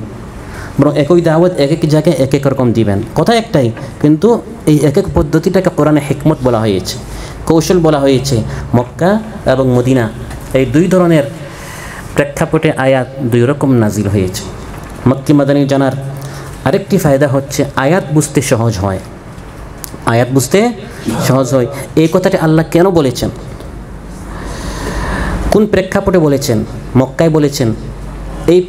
বরং একই দাওয়াত এক এক জায়গায় এক এক রকম দিবেন। কথা একটাই, কিন্তু এই এক এক পদ্ধতিটাকে কোরআনে হিকমত বলা হয়েছে, কৌশল বলা হয়েছে। মক্কা এবং মদিনা এই দুই ধরনের প্রেক্ষাপটে আয়াত দুই রকম নাজিল হয়েছে। মক্কি মাদানি জানার আরেকটি ফায়দা হচ্ছে আয়াত বুঝতে সহজ হয়। আয়াত বুঝতে সহজ হয়। এই কথাটি আল্লাহ কেন বলেছেন, কোন প্রেক্ষাপটে বলেছেন? মক্কায় বলেছেন, এই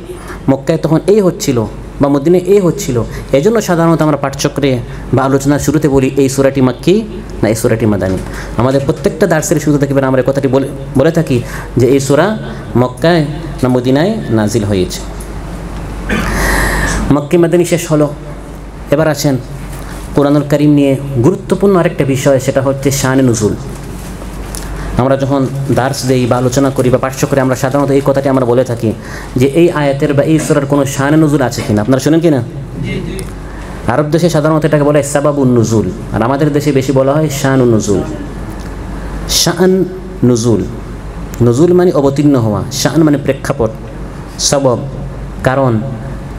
মক্কায় তখন এই হচ্ছিল বা মদিনায় এই হচ্ছিল। এই জন্য সাধারণত আমরা পাঠচক্রে বা আলোচনার শুরুতে বলি এই সূরাটি মাক্কি না এই সূরাটি মাদানি। আমাদের প্রত্যেকটা দার্সের শুরুতে দেখবেন আমরা এই কথাটি বলে থাকি যে এই সূরা মক্কায় না মদিনায় নাজিল হয়েছে। মক্কি মাদানি শেষ হলো, এবার আছেন কোরআনুল কারীম নিয়ে গুরুত্বপূর্ণ আরেকটা বিষয়, সেটা হচ্ছে শানে নুজুল। আমরা যখন দার্স দেই বা আলোচনা করি বা পাঠ্য করি, আমরা সাধারণত এই কথাটি আমরা বলে থাকি যে এই আয়াতের বা এই সূরার কোনো শানে নুজুল আছে কিনা। আপনারা শুনেন কিনা? আরব দেশে সাধারণত এটাকে বলা হয় সাবাবুন নুজুল, আর আমাদের দেশে বেশি বলা হয় শানুন নুজুল। শান নুজুল, নুজুল মানে অবতীর্ণ হওয়া, শান মানে প্রেক্ষাপট, সবব কারণ,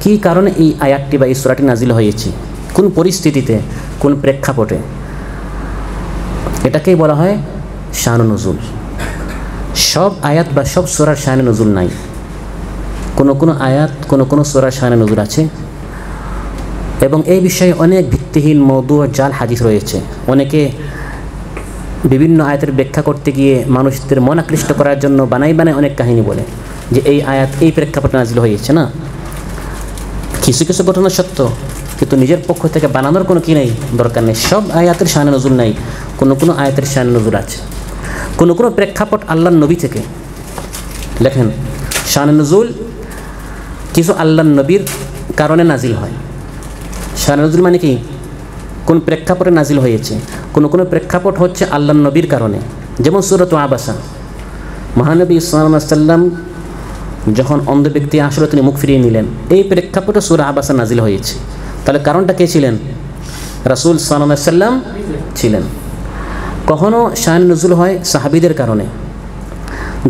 কী কারণে এই আয়াতটি বা এই সূরাটি নাজিল হয়েছে, কোন পরিস্থিতিতে কোন প্রেক্ষাপটে, এটাকেই বলা হয় শান নুজুল। সব আয়াত বা সব সূরার শানে নুজুল নাই, কোনো আয়াত কোনো সূরার শানে নুজুল আছে। এবং এই বিষয়ে অনেক ভিত্তিহীন মওদু জাল হাদিস রয়েছে। অনেকে বিভিন্ন আয়াতের ব্যাখ্যা করতে গিয়ে মানুষদের মন আকৃষ্ট করার জন্য বানাই অনেক কাহিনী বলে যে এই আয়াত এই প্রেক্ষাপটে নাজিল হয়েছে। না, কিছু কিছু ঘটনা সত্য, কিন্তু নিজের পক্ষ থেকে বানানোর কোনো কি নেই, দরকার নেই। সব আয়াতের শানে নজুল নাই, কোনো আয়াতের শানে নজুল আছে। কোনো প্রেক্ষাপট আল্লাহর নবী থেকে লেখেন শানে নজুল কিছু আল্লাহর নবীর কারণে নাজিল হয়। শানে নজুল মানে কি? কোন প্রেক্ষাপটে নাজিল হয়েছে। কোনো প্রেক্ষাপট হচ্ছে আল্লাহর নবীর কারণে, যেমন সূরাত আবাসা। মহানবী সাল্লাল্লাহু আলাইহি ওয়াসাল্লাম যখন অন্ধ ব্যক্তি আসলে তিনি মুখ ফিরিয়ে নিলেন, এই প্রেক্ষাপটে সূরা আবাসা নাজিল হয়েছে। তাহলে কারণটা কে ছিলেন? রাসূল সাল্লাল্লাহু আলাইহি ওয়াসাল্লাম ছিলেন। কখনো শান নজুল হয় সাহাবীদের কারণে,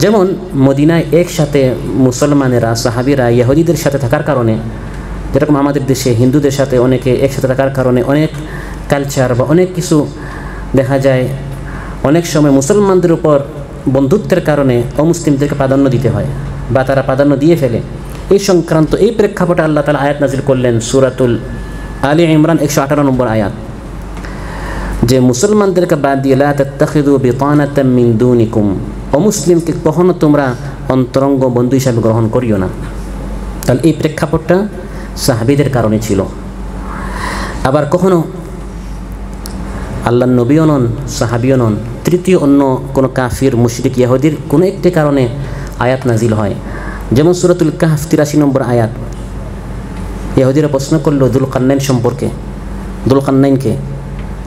যেমন মদিনায় একসাথে মুসলমানেরা সাহাবীরা ইহুদিদের সাথে থাকার কারণে, যেরকম আমাদের দেশে হিন্দুদের সাথে অনেকে একসাথে থাকার কারণে অনেক কালচার বা অনেক কিছু দেখা যায়, অনেক সময় মুসলমানদের উপর বন্ধুত্বের কারণে অমুসলিমদেরকে প্রাধান্য দিতে হয় বা তারা প্রাধান্য দিয়ে ফেলে। এই সংক্রান্ত এই প্রেক্ষাপটে আল্লাহ তাআলা আয়াত নাজিল করলেন সূরাতুল আলী ইমরান 118 নম্বর আয়াত, যে মুসলমানদেরকে বাদ দিয়ে লা তাত্তাখিযু বিতানাতাম মিন দুনিকুম, অমুসলিমকে কখনো তোমরা অন্তরঙ্গ বন্ধু হিসাবে গ্রহণ করিও না। তাহলে এই প্রেক্ষাপটটা সাহাবীদের কারণে ছিল। আবার কখনো আল্লাহর নবীও নন সাহাবীও নন, তৃতীয় অন্য কোনো কাফির মুশরিক ইহুদির কোনো একটি কারণে আয়াত নাজিল হয়। যেমন সূরাতুল কাহফ 83 নম্বর আয়াত, ইহুদিরা প্রশ্ন করলো যুলকারনাইন সম্পর্কে, যুলকারনাইনকে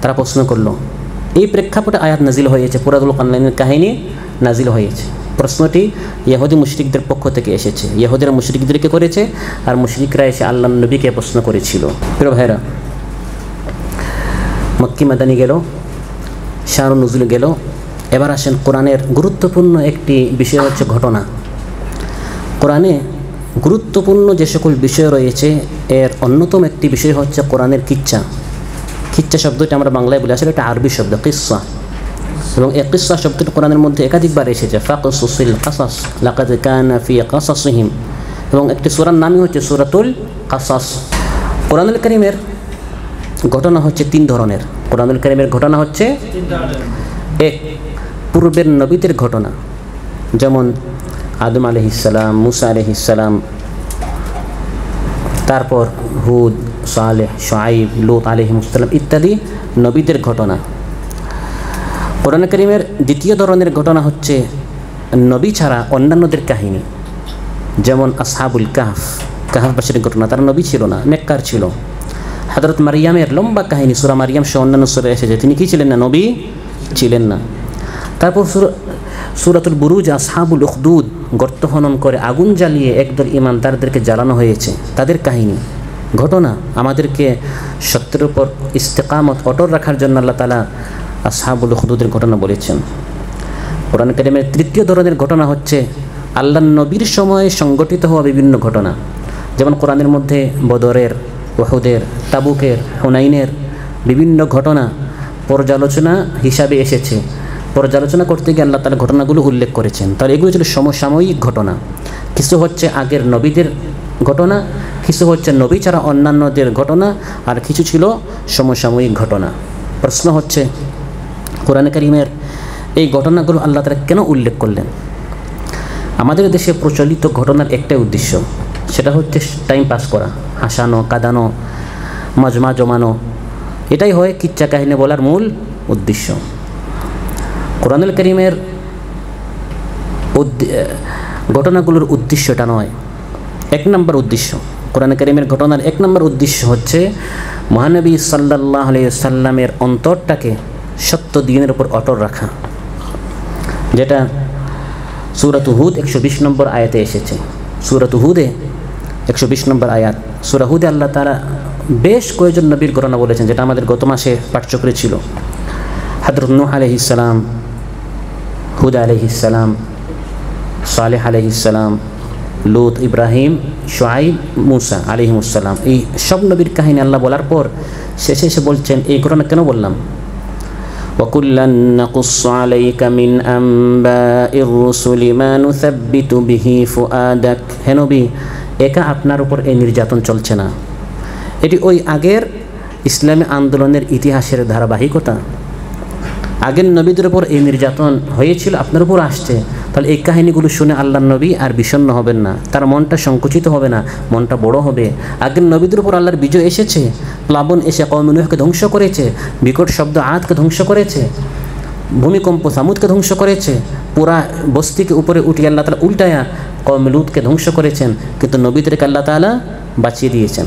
তারা প্রশ্ন করলো। এই প্রেক্ষাপটে আয়াত নাজিল হয়েছে, পুরা যুলকারনাইনের কাহিনী নাজিল হয়েছে। প্রশ্নটি ইহুদি মুশরিকদের পক্ষ থেকে এসেছে, ইহুদিরা মুশরিকদেরকে করেছে আর মুশরিকরা এসে আল্লাহর নবীকে প্রশ্ন করেছিল। প্রিয় ভাইরা, মক্কি মাদানি গেল, শানুন নুজুল গেল। এবার আসেন কোরআনের গুরুত্বপূর্ণ একটি বিষয় হচ্ছে ঘটনা। কোরআনে গুরুত্বপূর্ণ যে সকল বিষয় রয়েছে এর অন্যতম একটি বিষয় হচ্ছে কোরআনের কিচ্ছা। কিচ্ছা শব্দটি আমরা বাংলায় বলি, আসলে এটা আরবি শব্দ কিসসা, এবং এই কিসসা শব্দটি কোরআনের মধ্যে একাধিকবার এসেছে। ফাকসুসিল কাসাস লাকাদ কানা ফি কাসাসিহিম, এবং একটি সূরার নামই হচ্ছে সূরাতুল কাসাস। কোরআনুল কারীমের ঘটনা হচ্ছে 3 ধরনের। কোরআনুল কারীমের ঘটনা হচ্ছে এক, পূর্বের নবীদের ঘটনা, যেমন আদম আলাইহিস সালাম, মুসা আলাইহিস সালাম, তারপর হুদ, সালেহ, শুআইব, লূত আলাইহিস সালাম ইত্যাদি নবীদের ঘটনা। কোরআন কারীমের দ্বিতীয় ধরনের ঘটনা হচ্ছে নবী ছাড়া অন্যান্যদের কাহিনী, যেমন আসহাবুল কাহফ, কাহফবাসীর ঘটনা। তারা নবী ছিল না, নেককার ছিল। হযরত মারিয়ামের লম্বা কাহিনী সূরা মারিয়াম সহ অন্যান্য সূরা এসেছে, তিনি কি ছিলেন না? নবী ছিলেন না। তারপর সূরাতুল বুরুজ, আসহাবুল উখদুদ, গর্ত খনন করে আগুন জ্বালিয়ে একদল ঈমানদারদেরকে জ্বালানো হয়েছে, তাদের কাহিনী ঘটনা। আমাদেরকে সত্যের উপর ইস্তেকামত অটল রাখার জন্য আল্লাহ তাআলা আসহাবুল উখদুদের ঘটনা বলেছেন। কোরআন কারীমের তৃতীয় ধরনের ঘটনা হচ্ছে আল্লাহর নবীর সময়ে সংগঠিত হওয়া বিভিন্ন ঘটনা, যেমন কোরআনের মধ্যে বদরের, উহুদের, তাবুকের, হুনাইনের বিভিন্ন ঘটনা পর্যালোচনা হিসাবে এসেছে। পর্যালোচনা করতে গিয়ে আল্লাহ তাআলা ঘটনাগুলো উল্লেখ করেছেন। তাহলে এগুলো ছিল সমসাময়িক ঘটনা। কিছু হচ্ছে আগের নবীদের ঘটনা, কিছু হচ্ছে নবী ছাড়া অন্যান্যদের ঘটনা, আর কিছু ছিল সমসাময়িক ঘটনা। প্রশ্ন হচ্ছে কোরআন কারীমের এই ঘটনাগুলো আল্লাহ তাআলা কেন উল্লেখ করলেন? আমাদের দেশে প্রচলিত ঘটনার একটাই উদ্দেশ্য, সেটা হচ্ছে টাইম পাস করা, হাসানো, কাঁদানো, মজমা জমানো। এটাই হয় কিচ্ছা কাহিনী বলার মূল উদ্দেশ্য। কোরআনুল কারীমের ঘটনাগুলোর উদ্দেশ্য এটা নয়। 1 নম্বর উদ্দেশ্য, কোরআন কারীমের ঘটনার 1 নম্বর উদ্দেশ্য হচ্ছে মহানবী সাল্লাল্লাহু আলাইহি ওয়াসাল্লামের অন্তরটাকে সত্য দ্বীনের উপর অটল রাখা, যেটা সূরাত হুদ 120 নম্বর আয়াতে এসেছে। সূরাত হুদে 120 নম্বর আয়াত। সূরা হুদে আল্লাহ তাআলা বেশ কয়েকজন নবীর ঘটনা বলেছেন, যেটা আমাদের গত মাসে পাঠচক্রে ছিল। হযরত নূহ আলাইহিস সালাম, হুদ আলাইহিস সালাম, সালেহ আলাইহিস সালাম, লূত, ইব্রাহিম, শুআইব, মুসা আলাইহিস সালাম, এই সব নবীর কাহিনী আল্লাহ বলার পর শেষে এসে বলছেন এই ঘটনা কেন বললাম? وَكُلًّا نَقُصُّ عَلَيْكَ مِنْ أَنْبَاءِ الرُّسُلِ مَا نُثَبِّتُ بِهِ فُؤَادَكَ। হে নবী, একা আপনার উপর এই নির্যাতন চলছে না, এটি ওই আগের ইসলামী আন্দোলনের ইতিহাসের ধারাবাহিকতা। আগের নবীদের উপর এই নির্যাতন হয়েছিল, আপনার উপর আসছে। তাহলে এই কাহিনীগুলো শুনে আল্লাহর নবী আর বিষণ্ণ হবেন না, তার মনটা সংকুচিত হবে না, মনটা বড় হবে। আগের নবীদের উপর আল্লাহর বিজয় এসেছে, প্লাবন এসে কওমে নূহকে ধ্বংস করেছে, বিকট শব্দ আদকে ধ্বংস করেছে, ভূমিকম্প সামুদকে ধ্বংস করেছে, পুরা বস্তিকে উপরে উঠিয়ে আল্লাহ তাআলা উল্টায়া কওমে লূতকে ধ্বংস করেছেন, কিন্তু নবীদেরকে আল্লাহ তাআলা বাঁচিয়ে দিয়েছেন।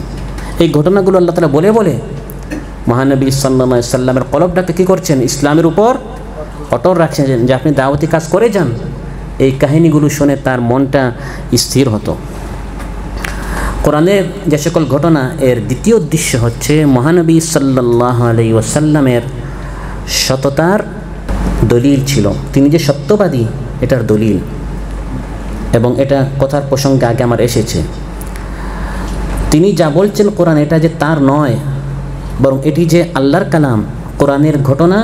এই ঘটনাগুলো আল্লাহ তাআলা বলে বলে মহানবী সাল্লাল্লাহু আলাইহি সাল্লামের কলবটাকে কী করছেন? ইসলামের উপর অটল রাখছেন, যে আপনি দাওয়াতি কাজ করে যান। এই কাহিনীগুলো শুনে তার মনটা স্থির হতো। কোরআনের যে সকল ঘটনা, এর দ্বিতীয় উদ্দেশ্য হচ্ছে মহানবী সাল্লাল্লাহু আলাইহি ওয়াসাল্লামের সততার দলিল ছিল। তিনি যে সত্যবাদী এটার দলিল, এবং এটা কথার প্রসঙ্গে আগে আমার এসেছে। তিনি যা বলছেন কোরআন, এটা যে তার নয়, বরং এটি যে আল্লাহর কালাম। কোরআনের ঘটনা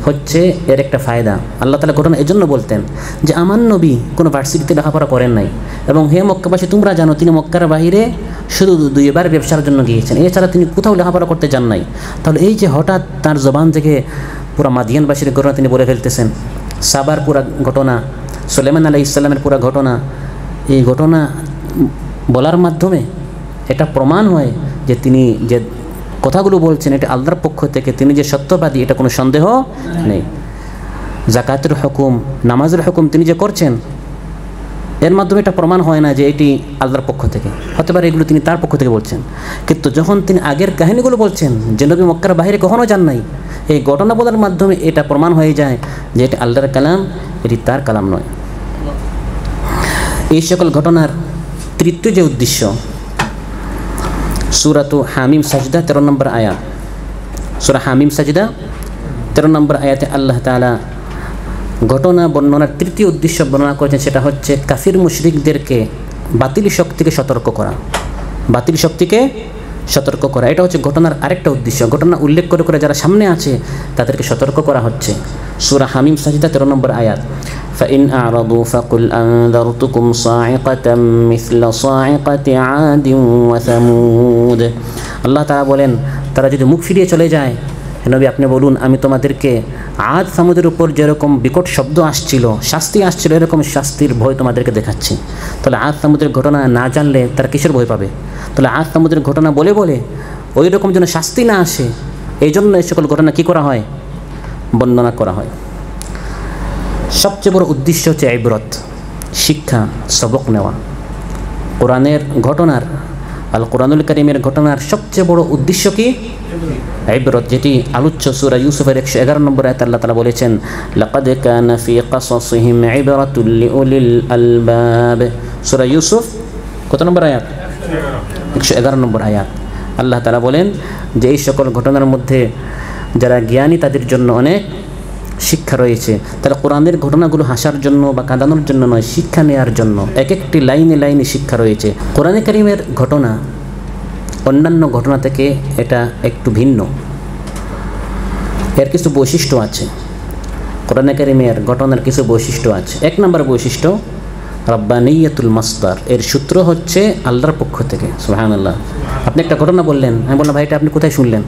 হচ্ছে এর একটা ফায়দা। আল্লাহ তাআলা ঘটনা এজন্য বলতেন যে আমার নবী কোনো ভার্সিটিতে লেখাপড়া করেন নাই, এবং হে মক্কাবাসী তোমরা জানো তিনি মক্কার বাইরে শুধু 2 বার ব্যবসার জন্য গিয়েছেন, এছাড়া তিনি কোথাও লেখাপড়া করতে যান নাই। তাহলে এই যে হঠাৎ তার জবান থেকে পুরা মাদিয়ানবাসীর ঘটনা তিনি বলে ফেলতেছেন, সাবার পুরা ঘটনা, সুলাইমান আলাইহিস সালামের পুরা ঘটনা, এই ঘটনা বলার মাধ্যমে এটা প্রমাণ হয় যে তিনি যে কথাগুলো বলছেন এটা আল্লাহর পক্ষ থেকে, তিনি যে সত্যবাদী এটা কোনো সন্দেহ নেই। যাকাতের হুকুম, নামাজের হুকুম তিনি যে করছেন, এর মাধ্যমে এটা প্রমাণ হয় না যে এটি আল্লাহর পক্ষ থেকে, হতে পারে এগুলো তিনি তার পক্ষ থেকে বলছেন। কিন্তু যখন তিনি আগের কাহিনীগুলো বলছেন যে নবী মক্কার বাইরে কখনো যান নাই, এই ঘটনা বলার মাধ্যমে এটা প্রমাণ হয়ে যায় যে এটা আল্লাহর কালাম, এটি তার কালাম নয়। এই সকল ঘটনার তৃতীয় যে উদ্দেশ্য, সূরাতু হামিম সাজদা 13 নম্বর আয়াত। সূরা হামিম সাজদা 13 নম্বর আয়াতে আল্লাহ তাআলা ঘটনা বর্ণনার তৃতীয় উদ্দেশ্য বর্ণনা করেছেন, সেটা হচ্ছে কাফির মুশরিকদেরকে বাতিল শক্তিকে সতর্ক করা। বাতিল শক্তিকে সতর্ক করা। এটা হচ্ছে ঘটনার আরেকটা উদ্দেশ্য। ঘটনা উল্লেখ করে করে যারা সামনে আছে তাদেরকে সতর্ক করা হচ্ছে। সূরা হামিম সাজদা 13 নম্বর আয়াত, فإن أعرضوا فقل أنذرتكم صاعقة مثل صاعقة عاد وثمود। আল্লাহ তাআলা বলেন তারা যদি মুখ ফিরিয়ে চলে যায়, নবী আপনি বলুন আমি তোমাদেরকে আদ সামুদের উপর যেরকম বিকট শব্দ আসছিল, শাস্তি আসছিল, এরকম শাস্তির ভয় তোমাদেরকে দেখাচ্ছি। তাহলে আদ সামুদের ঘটনা না জানলে তারা কিসের ভয় পাবে? তাহলে আদ সামুদের ঘটনা বলে বলে ওই রকম যেন শাস্তি না আসে, এই জন্য এই সকল ঘটনা কী করা হয়? বর্ণনা করা হয়। সবচেয়ে বড় উদ্দেশ্য হচ্ছে ইবরত, শিক্ষা, সবক নেওয়া। কোরআনের ঘটনার, আল কোরআনুল কারীমের ঘটনার সবচেয়ে বড় উদ্দেশ্য কি? ইবরত, যেটি আলোচ্য সূরা ইউসুফের 111 নম্বর আয়াতে আল্লাহ তাআলা বলেছেন, লাকাদ কানা ফি কাসাসিহিম ইবরাতুল লিউলিল আলবাব। সূরা ইউসুফ কত নম্বর আয়াত? 111 নম্বর আয়াত। আল্লাহ তাআলা বলেন যে এই সকল ঘটনার মধ্যে যারা জ্ঞানী তাদের জন্য অনেক শিক্ষা রয়েছে। তাহলে কোরআনের ঘটনাগুলো হাসার জন্য বা কাঁদানোর জন্য নয়, শিক্ষা নেওয়ার জন্য। এক একটি লাইনে লাইনে শিক্ষা রয়েছে। কোরআনে কারীমের ঘটনা অন্যান্য ঘটনা থেকে এটা একটু ভিন্ন, এর কিছু বৈশিষ্ট্য আছে। কোরআনে কারীমের ঘটনার কিছু বৈশিষ্ট্য আছে। এক নম্বর বৈশিষ্ট্য রাব্বানিয়াতুল মাসদার, এর সূত্র হচ্ছে আল্লাহর পক্ষ থেকে। সুবহানাল্লাহ। আপনি একটা ঘটনা বললেন, আমি বললাম ভাই এটা আপনি কোথায় শুনলেন?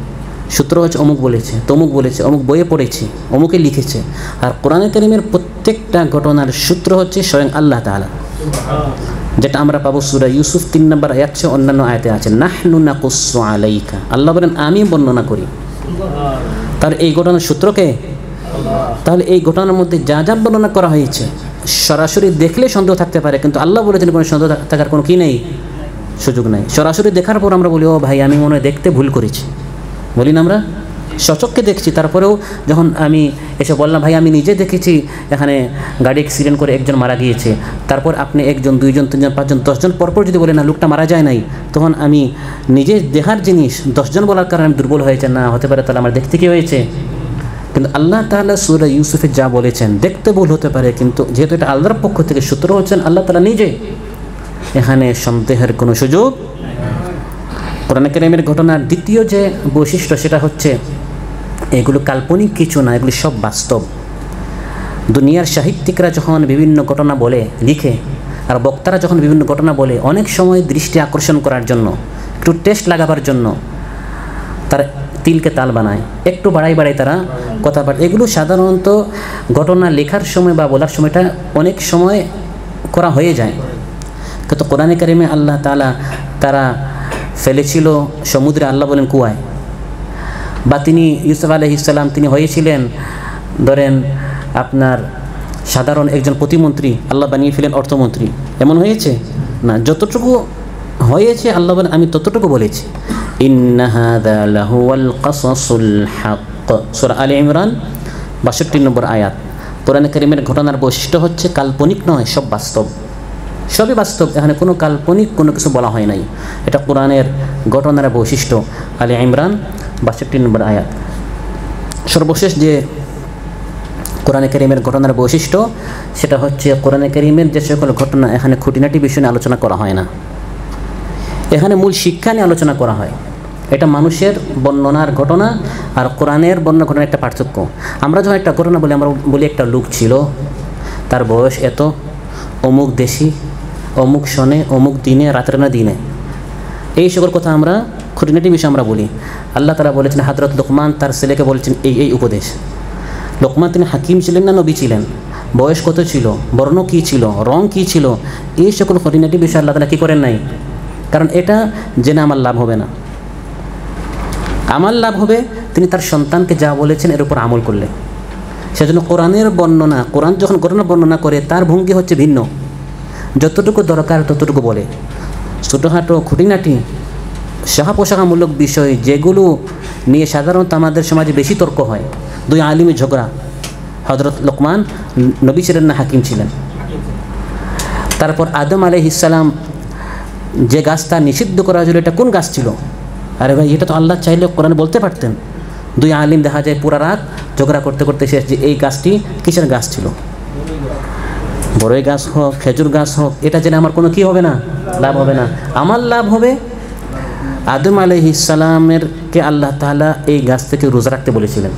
সূত্র হচ্ছে অমুক বলেছে, তমুক বলেছে, অমুক বইয়ে পড়েছি, অমুকে লিখেছে। আর কোরআনে কারীমের প্রত্যেকটা ঘটনার সূত্র হচ্ছে স্বয়ং আল্লাহ তাআলা, যেটা আমরা পাবো সূরা ইউসুফ 3 নম্বর আয়াত, অন্যান্য আয়াতে আছে নাহনু নাকুসু আলাইকা। আল্লাহ বলেন আমি বর্ণনা করি। তার এই ঘটনার সূত্রকে, তাহলে এই ঘটনার মধ্যে যা যা বর্ণনা করা হয়েছে সরাসরি দেখলে সন্দেহ থাকতে পারে, কিন্তু আল্লাহ বলেছেন কোনো সন্দেহ থাকার কোনো কি নেই, সুযোগ নেই। সরাসরি দেখার পর আমরা বলি ও ভাই আমি মনে হয় দেখতে ভুল করেছি, বলি না আমরা? সচক্ষে দেখছি, তারপরেও যখন আমি এসে বললাম ভাই আমি নিজে দেখেছি এখানে গাড়ি অ্যাক্সিডেন্ট করে একজন মারা গিয়েছে, তারপর আপনি 1 জন 2 জন 3 জন 5 জন 10 জন পরপর যদি বলে না লোকটা মারা যায় নাই, তখন আমি নিজে দেখার জিনিস 10 জন বলার কারণে আমি দুর্বল হয়েছে না হতে পারে, তাহলে আমার দেখতে কী হয়েছে? কিন্তু আল্লাহ তাআলা সূরা ইউসুফে যা বলেছেন দেখতে ভুল হতে পারে, কিন্তু যেহেতু এটা আল্লাহর পক্ষ থেকে সূত্র হচ্ছেন আল্লাহ তাআলা নিজে, এখানে সন্দেহের কোনো সুযোগ। কোরআনে কারীমের ঘটনার দ্বিতীয় যে বৈশিষ্ট্য সেটা হচ্ছে এগুলো কাল্পনিক কিছু না, এগুলি সব বাস্তব। দুনিয়ার সাহিত্যিকরা যখন বিভিন্ন ঘটনা বলে লিখে, আর বক্তারা যখন বিভিন্ন ঘটনা বলে, অনেক সময় দৃষ্টি আকর্ষণ করার জন্য, একটু টেস্ট লাগাবার জন্য তারা তিলকে তাল বানায়, একটু বাড়াই বাড়াই তারা কথা বলে। এগুলো সাধারণত ঘটনা লেখার সময় বা বলার সময়টা অনেক সময় করা হয়ে যায়, কিন্তু কোরআনে কারীমে আল্লাহ তাআলা তারা ফেলেছিল সমুদ্রে, আল্লাহ বলেন কুয়ায়, বা তিনি ইউসুফ আলাইহিস সালাম তিনি হয়েছিলেন ধরেন আপনার সাধারণ একজন প্রতিমন্ত্রী, আল্লাহ বানিয়ে ফেলেন অর্থমন্ত্রী, এমন হয়েছে না। যতটুকু হয়েছে আল্লাহ বলেন আমি ততটুকু বলেছি। ইন্না হাযা লাহুয়াল কাসাসুল হক, সূরা আলে ইমরান 62 নম্বর আয়াত। কোরআনে কারীমের ঘটনার বৈশিষ্ট্য হচ্ছে কাল্পনিক নয়, সব বাস্তব, সবই বাস্তব, এখানে কোনো কাল্পনিক কোনো কিছু বলা হয় নাই। এটা কোরআনের ঘটনার বৈশিষ্ট্য। আলে ইমরান 62 নম্বর আয়াত। সর্বশেষ যে কোরআনে কারীমের ঘটনার বৈশিষ্ট্য সেটা হচ্ছে কোরআনে কারীমের যে সকল ঘটনা এখানে খুঁটিনাটি বিষয় নিয়ে আলোচনা করা হয় না, এখানে মূল শিক্ষা নিয়ে আলোচনা করা হয়। এটা মানুষের বর্ণনার ঘটনা আর কোরআনের বর্ণনা ঘটনার একটা পার্থক্য। আমরা যখন একটা ঘটনা বলি, আমরা বলি একটা লোক ছিল, তার বয়স এত, অমুক দেশি, অমুক সনে, অমুক দিনে, রাতের না দিনে, এই সকল কথা আমরা খুঁটিনাটি বিষয় আমরা বলি। আল্লাহ তাআলা বলেছেন হযরত লোকমান তার ছেলেকে বলেছেন এই উপদেশ। লোকমান তিনি হাকিম ছিলেন না নবী ছিলেন? বয়স কত ছিল, বর্ণ কী ছিল, রং কী ছিল, এই সকল খুঁটিনাটি বিষয় আল্লাহ তাআলা কী করেন নাই, কারণ এটা জেনে আমার লাভ হবে না। আমার লাভ হবে তিনি তার সন্তানকে যা বলেছেন এর উপর আমল করলে। সেজন্য কোরআনের বর্ণনা, কোরআন যখন ঘটনা বর্ণনা করে তার ভঙ্গি হচ্ছে ভিন্ন, যতটুকু দরকার ততটুকু বলে। ছোটোখাটো খুঁটিনাটি শাখা-প্রশাখামূলক বিষয় যেগুলো নিয়ে সাধারণত আমাদের সমাজে বেশি তর্ক হয়, 2 আলিমের ঝগড়া, হযরত লোকমান নবী ছিলেন না হাকিম ছিলেন? তারপর আদম আলাইহিস সালাম যে গাছটা নিষিদ্ধ করা হয়েছিল এটা কোন গাছ ছিল? আরে ভাই এটা তো আল্লাহ চাইলে কোরআনে বলতে পারতেন। 2 আলিম দেখা যায় পুরা রাত ঝগড়া করতে করতে শেষ যে এই গাছটি কিসের গাছ ছিল। বড়ই গাছ হোক, খেজুর গাছ হোক, এটা জেনে আমার কোনো কী হবে না, লাভ হবে না। আমার লাভ হবে আদম আলাইহিস সালামেরকে আল্লাহ তাআলা এই গাছ থেকে রোজা রাখতে বলেছিলেন।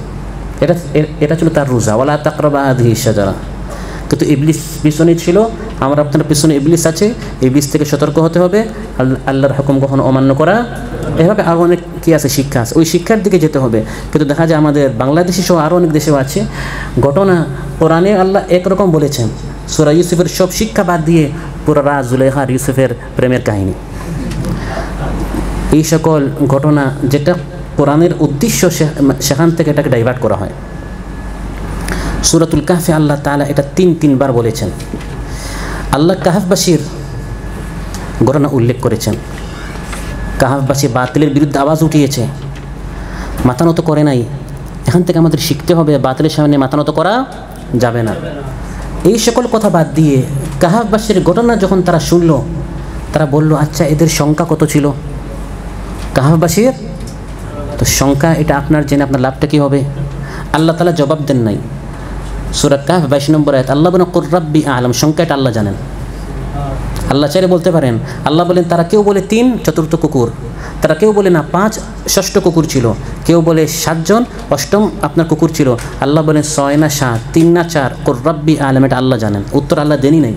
এটা ছিল তার রোজা, ওয়ালা তাকরাবা হাযিহিশ শাজারা। কিন্তু ইবলিস পিছনে ছিল, আমার আপনার পিছনে ইবলিস আছে, ইবলিস থেকে সতর্ক হতে হবে, আল্লাহর হুকুম কখনো অমান্য করা, এভাবে আরও অনেক কী আছে, শিক্ষা আছে, ওই শিক্ষার দিকে যেতে হবে। কিন্তু দেখা যায় আমাদের বাংলাদেশি সহ আরও অনেক দেশেও আছে ঘটনা, কোরআনে আল্লাহ একরকম বলেছেন, সূরা ইউসুফের সব শিক্ষা বাদ দিয়ে পুরো রাজ জুলেখা আর ইউসুফের প্রেমের কাহিনী, এই সকল ঘটনা যেটা কোরআনের উদ্দেশ্য সেখান থেকে এটাকে ডাইভার্ট করা হয়। সূরাতুল কাহফে আল্লাহ তাআলা এটা তিনবার বলেছেন। আল্লাহ কাহফবাসীর ঘটনা উল্লেখ করেছেন। কাহফবাসী বাতিলের বিরুদ্ধে আওয়াজ উঠিয়েছে, মাথা নত করে নাই। এখান থেকে আমাদের শিখতে হবে বাতিলের সামনে মাথা নত করা যাবে না। এই সকল কথা বাদ দিয়ে কাহফবাসীর ঘটনা যখন তারা শুনল, তারা বলল, আচ্ছা এদের সংখ্যা কত ছিল কাহফবাসীর? তো সংখ্যা এটা আপনার জেনে আপনার লাভটা কী হবে? আল্লাহ তাআলা জবাব দেন নাই। সূরা কাহফ 22 নম্বর আয়াত, আল্লাহ বলেন কুর রাব্বি আ'লাম, সংখ্যা এটা আল্লাহ জানেন। আল্লাহ চাইলে বলতে পারেন। আল্লাহ বলেন তারা কেউ বলে 3 চতুর্থ কুকুর, তারা কেউ বলে না 5 ষষ্ঠ কুকুর ছিল, কেউ বলে 7 জন অষ্টম আপনার কুকুর ছিল। আল্লাহ বলেন 6 না 7, 3 না 4, কুর রাব্বি আ'লাম, এটা আল্লাহ জানেন। উত্তর আল্লাহ দেনই নাই,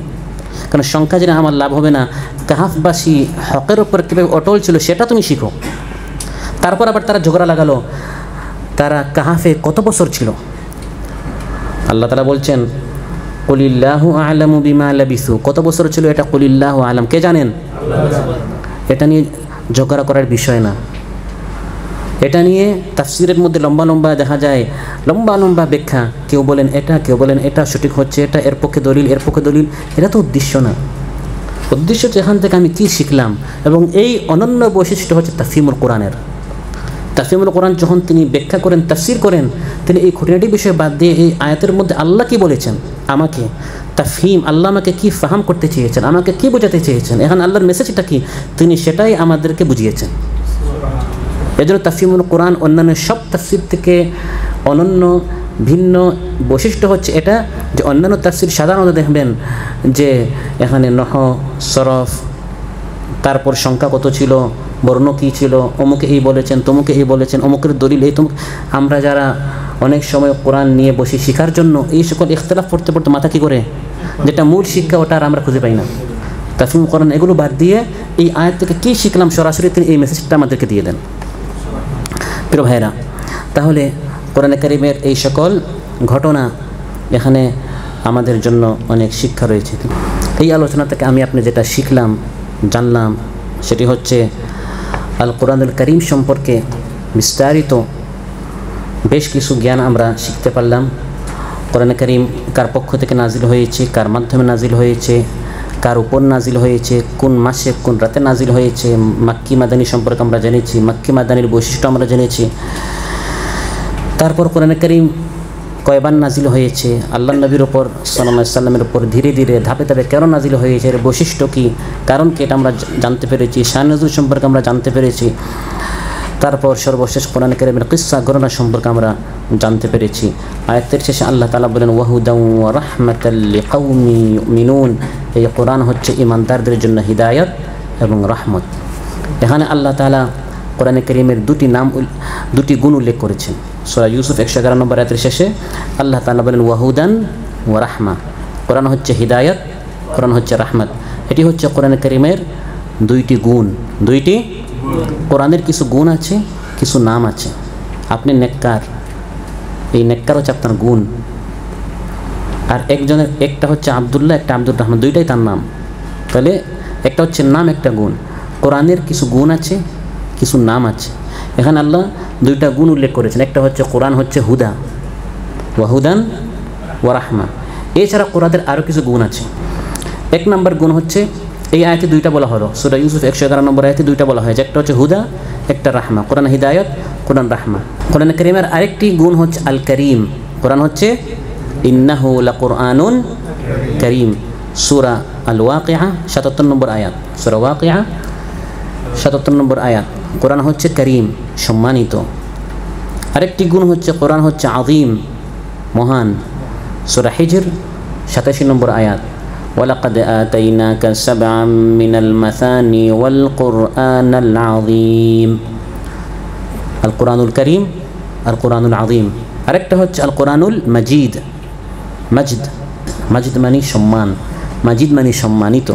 কারণ সংখ্যা জেনে আমার লাভ হবে না। কাহফবাসী হকের ওপর কীভাবে অটল ছিল সেটা তুমি শিখো। তারপর আবার তারা ঝগড়া লাগালো তারা কাহফে কত বছর ছিল। আল্লাহ তাআলা বলছেন কুলিল্লাহু আ'লামু বিমা লাবিসু, কত বছর ছিল এটা কুলিল্লাহু আ'লাম, কে জানেন? এটা নিয়ে ঝগড়া করার বিষয় না। এটা নিয়ে তাফসিরের মধ্যে লম্বা দেখা যায়, লম্বা ব্যাখ্যা, কেউ বলেন এটা, কেউ বলেন এটা সঠিক হচ্ছে, এটা এর পক্ষে দলিল, এর পক্ষে দলিল, এটা তো উদ্দেশ্য না। উদ্দেশ্য যেখান থেকে আমি কী শিখলাম, এবং এই অনন্য বৈশিষ্ট্য হচ্ছে তাফহিমুল কোরআনের। তাফহিমুল কোরআন যখন তিনি ব্যাখ্যা করেন, তাফসির করেন, তিনি এই খুঁটিনাটি বিষয় বাদ দিয়ে এই আয়াতের মধ্যে আল্লাহ কি বলেছেন, আমাকে তাফহিম, আল্লাহ আমাকে কি ফাহাম করতে চেয়েছেন, আমাকে কি বোঝাতে চেয়েছেন, এখন আল্লাহর মেসেজটা কি, তিনি সেটাই আমাদেরকে বুঝিয়েছেন। এজন্য তাফহিমুল কোরআন অন্যান্য সব তাফসির থেকে অনন্য ভিন্ন বৈশিষ্ট্য হচ্ছে এটা, যে অন্যান্য তাফসির সাধারণত দেখবেন যে এখানে নহ, সরফ, তারপর সংখ্যা কত ছিল, বর্ণ কী ছিল, অমুকে এই বলেছেন, তমুকে এই বলেছেন, অমুকের দলিল এই তমুক। আমরা যারা অনেক সময় কোরআন নিয়ে বসে শেখার জন্য এই সকল ইখতিলাফ পড়তে পড়তে মাথা কী করে, যেটা মূল শিক্ষা ওটা আর আমরা খুঁজে পাই না। তাফহিমুল কোরআন এগুলো বাদ দিয়ে এই আয়াত থেকে কী শিখলাম সরাসরি তিনি এই মেসেজটা আমাদেরকে দিয়ে দেন। প্রিয় ভাইরা, তাহলে কোরআনে কারিমের এই সকল ঘটনা এখানে আমাদের জন্য অনেক শিক্ষা রয়েছে। এই আলোচনা থেকে আমি আপনি যেটা শিখলাম, জানলাম, সেটি হচ্ছে আল কোরআনুল কারীম সম্পর্কে বিস্তারিত বেশ কিছু জ্ঞান আমরা শিখতে পারলাম। কোরআনে কারীম কার পক্ষ থেকে নাজিল হয়েছে, কার মাধ্যমে নাজিল হয়েছে, কার উপর নাজিল হয়েছে, কোন মাসে কোন রাতে নাজিল হয়েছে, মাক্কি মাদানী সম্পর্কে আমরা জেনেছি, মাক্কি মাদানীর বৈশিষ্ট্য আমরা জেনেছি। তারপর কোরআনে কারীম কয়বার নাজিল হয়েছে, আল্লাহ নবীর ওপর সাল্লাল্লাহু আলাইহি ওয়াসাল্লামের উপর ধীরে ধীরে ধাপে ধাপে কেন নাজিল হয়েছে, এর বৈশিষ্ট্য কী, কারণ কি, এটা আমরা জানতে পেরেছি। শান নজুল সম্পর্কে আমরা জানতে পেরেছি। তারপর সর্বশেষ কোরআনে কারীমের কিসসা ঘটনা সম্পর্কে আমরা জানতে পেরেছি। আয়াতের শেষে আল্লাহ তাআলা বলেন ওয়াহুদাও ওয়া রাহমাতাল লিকাওমি ইউমিনুন, এই কোরআন হচ্ছে ঈমানদারদের জন্য হিদায়াত এবং রহমত। এখানে আল্লাহ তাআলা কোরআনে কারীমের দুটি গুণ উল্লেখ করেছেন। সূরা ইউসুফ 111 নম্বর আয়াতের শেষে আল্লাহ তাআলা বলেন ওয়াহুদান ওয়া রাহমা, কোরআন হচ্ছে হিদায়াত, কোরআন হচ্ছে রহমত। এটি হচ্ছে কোরআনে কারীমের দুইটি গুণ। কোরআনের কিছু গুণ আছে, কিছু নাম আছে। আপনি নেককার, এই নেককার হচ্ছে আপনার গুণ। আর একজনের একটা হচ্ছে আব্দুল্লাহ, একটা আব্দুর রহমান, দুইটাই তার নাম। তাহলে একটা হচ্ছে নাম, একটা গুণ। কোরআনের কিছু গুণ আছে, কিছু নাম আছে। এখানে আল্লাহ দুইটা গুণ উল্লেখ করেছেন। একটা হচ্ছে কোরআন হচ্ছে হুদা, ওয়াহুদান ওয়া রাহমা। এছাড়া কোরআনের আরও কিছু গুণ আছে। এক নম্বর গুণ হচ্ছে এই আয়াতে দুইটা বলা হলো, সূরা ইউসুফ 111 নম্বর আয়াতে দুইটা বলা হয়, একটা হচ্ছে হুদা, একটা রাহমা। কোরআন হিদায়াত, কোরআন রাহমা। কোরআন কারীমের আরেকটি গুণ হচ্ছে আল করিম। কোরআন হচ্ছে ইন্নাহু লাকুরআনুন করিম। সূরা আল ওয়াকিয়া 77 নম্বর আয়াত, সূরা ওয়াকিয়া 77 নম্বর আয়াত। কোরআন হচ্ছে করিম, সম্মানিত। আরেকটি গুণ হচ্ছে কোরআন হচ্ছে আযীম, মহান। সূরা হিজর 87 নম্বর আয়াত। ওয়ালাকাদ আতাইনাকা সাবআম মিনাল মাসানি ওয়াল কুরআনাল আযীম। আল কুরআনুল কারীম, আল কুরআনুল আযীম। আরেকটা হচ্ছে আল কুরআনুল মাজিদ। মাজিদ, মাজিদ মানে সম্মান, মাজিদ মানে সম্মানিত।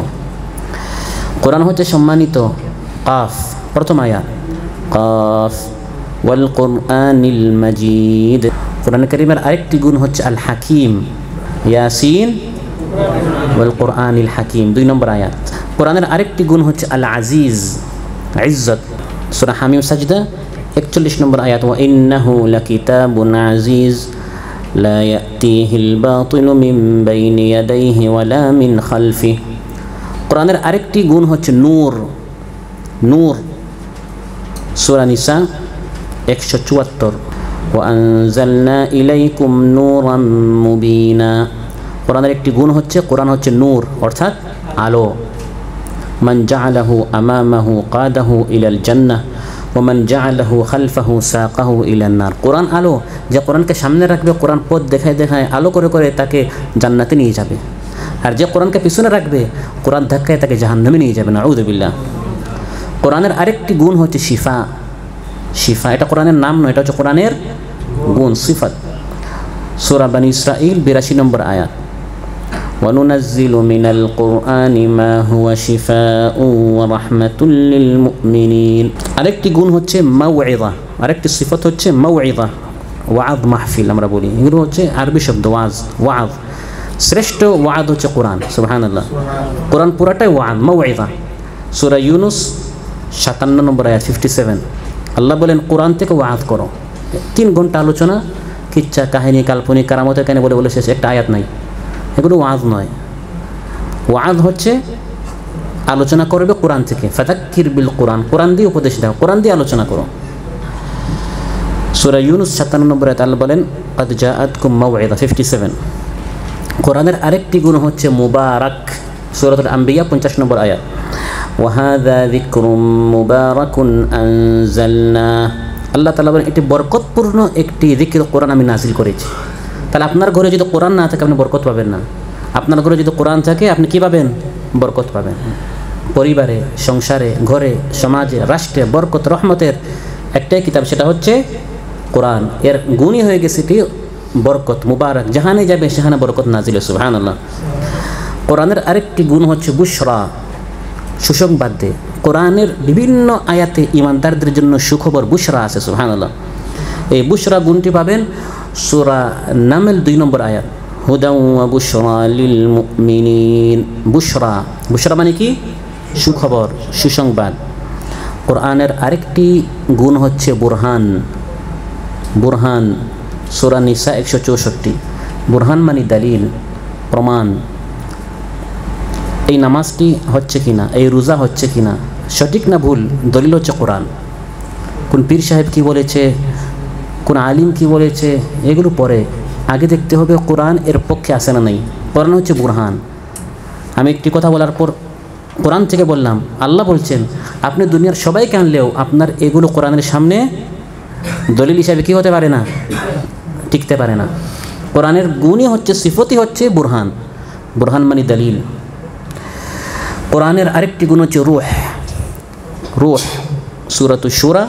কোরআন হচ্ছে সম্মানিত। কাফ প্রথম আয়াত, কাফ ওয়াল কুরআনিল মাজিদ। কোরআন কারীমের আরেকটি গুণ হচ্ছে আল হাকিম, ইয়াসিন ওয়াল কুরআনিল হাকিম 2 নম্বর আয়াত। কোরআনের আরেকটি গুণ হচ্ছে আল আজিজ, ইজ্জত। সূরা হামিম সাজদা 41 নম্বর আয়াত, ওয়া ইন্নাহু লাকিতাবুন আজিজ লা ইয়াতিহিল বাতিলু মিন বাইনি ইয়াদাইহি ওয়ালা মিন খালফিহি। কোরআনের আরেকটি গুণ হচ্ছে নূর, নূর। সূরা নিসা 174, ওয়া আনজালনা ইলাইকুম নূরাম মুবিনা। কোরআনের একটি গুণ হচ্ছে কোরআন হচ্ছে নূর অর্থাৎ আলো। মান জাআলাহু আমামাহু কাদাহু ইলাল জান্নাহ ওয়া মান জাআলাহু খালফাহু সাকাহু ইলান নার। কোরআন আলো, যে কোরআনকে সামনে রাখবে, কোরআন পথ দেখায় দেখায় আলো করে করে তাকে জান্নাতে নিয়ে যাবে। আর যে কোরআনকে পিছনে রাখবে, কোরআন ধাক্কায় তাকে জাহান্নামে নিয়ে যাবে, নাউযু বিল্লাহ। কোরআনের আরেকটি গুণ হচ্ছে শিফা। শিফা এটা কোরআনের নাম নয়, এটা হচ্ছে কোরআনের গুণ, সিফাত। সূরা বনী ইসরাঈল 82 নম্বর আয়াত, ওয়া নুনাজ্জিলু মিনাল কুরআনি মা হুয়া শিফাউ ওয়া রাহমাতুল লিল মুমিনিন। আরেকটি গুণ হচ্ছে মাউইযা, আরেকটি সিফাত হচ্ছে মাউইযা, ওয়াজ মাহফিল আমরা বলি, এগুলো হচ্ছে আরবি শব্দ ওয়াজ, ওয়াজ। শ্রেষ্ঠ ওয়াজ হচ্ছে কোরআন, সুবহানাল্লাহ। কোরআন পুরাটাই ওয়াজ, মাউইযা। সূরা ইউনুস 57 নম্বর আয়াত 57, আল্লাহ বলেন কোরআন থেকে ওয়াজ করো। 3 ঘন্টা আলোচনা, কিচ্ছা কাহিনী, কাল্পনিক, কারামতের কাহিনী বলে বলে শেষ, একটা আয়াত নাই। এগুলো ওয়াজ নয়। ওয়াজ হচ্ছে আলোচনা করবে কোরআন থেকে, ফাযাক্কির বিল কোরআন, কোরআন দিয়ে উপদেশ দাও, কোরআন দিয়ে আলোচনা করো। সূরা ইউনুস 57 নম্বর আয়াত আল্লাহ বলেন ক্বাদ জাআতকুম মাউইযা 57। কোরআনের আরেকটি গুণ হচ্ছে মুবারাক। সূরাতুল আম্বিয়া 50 নম্বর আয়াত, ওয়া হাযা যিকরুম মুবারাকুন আনজালনাহ। আল্লাহ তাআলা বলেন এটি বরকতপূর্ণ একটি যিকির কোরআন আমি নাজিল করেছি। তাহলে আপনার ঘরে যদি কোরআন না থাকে আপনি বরকত পাবেন না। আপনার ঘরে যদি কোরআন থাকে আপনি কি পাবেন? বরকত পাবেন। পরিবারে, সংসারে, ঘরে, সমাজে, রাষ্ট্রে বরকত রহমতের একটাই কিতাব, সেটা হচ্ছে কোরআন। এর গুণই হয়ে গেছে এটি বরকত, মুবারক। যেখানে যাবে সেখানে বরকত নাজিল, সুবহানাল্লাহ। কোরআনের আরেকটি গুণ হচ্ছে বুশরা, সুসংবাদ দেয়। কোরআনের বিভিন্ন আয়াতে ইমানদারদের জন্য সুখবর, বুশরা আছে, সুবহানাল্লাহ। এই বুশরা গুণটি পাবেন সূরা নামল 2 নম্বর আয়াত, হুদাও ওয়া বুশরা লিল মুমিনিন। বুশরা, বুশরা মানে কি? সুখবর, সুসংবাদ। কোরআনের আরেকটি গুণ হচ্ছে বুরহান, বুরহান। সূরা নিসা 164, বুরহান মানে দলিল, প্রমাণ। এই নামাজটি হচ্ছে কিনা, এই রোজা হচ্ছে কিনা, সঠিক না ভুল, দলিল হচ্ছে কোরআন। কোন পীর সাহেব কি বলেছে, কোন আলিম কি বলেছে, এগুলো পরে, আগে দেখতে হবে কোরআন এর পক্ষে আসে না নাই। কোরআন হচ্ছে বুরহান। আমি একটি কথা বলার পর কোরআন থেকে বললাম, আল্লাহ বলছেন আপনি দুনিয়ার সবাইকে আনলেও আপনার এগুলো কোরআনের সামনে দলিল হিসাবে কি হতে পারে না, টিকতে পারে না। কোরআনের গুণই হচ্ছে, সিফতই হচ্ছে বুরহান। বুরহান মানে দলিল। কোরআনের আরেকটি গুণ হচ্ছে রূহ, রূহ। সূরাতুশ শুরা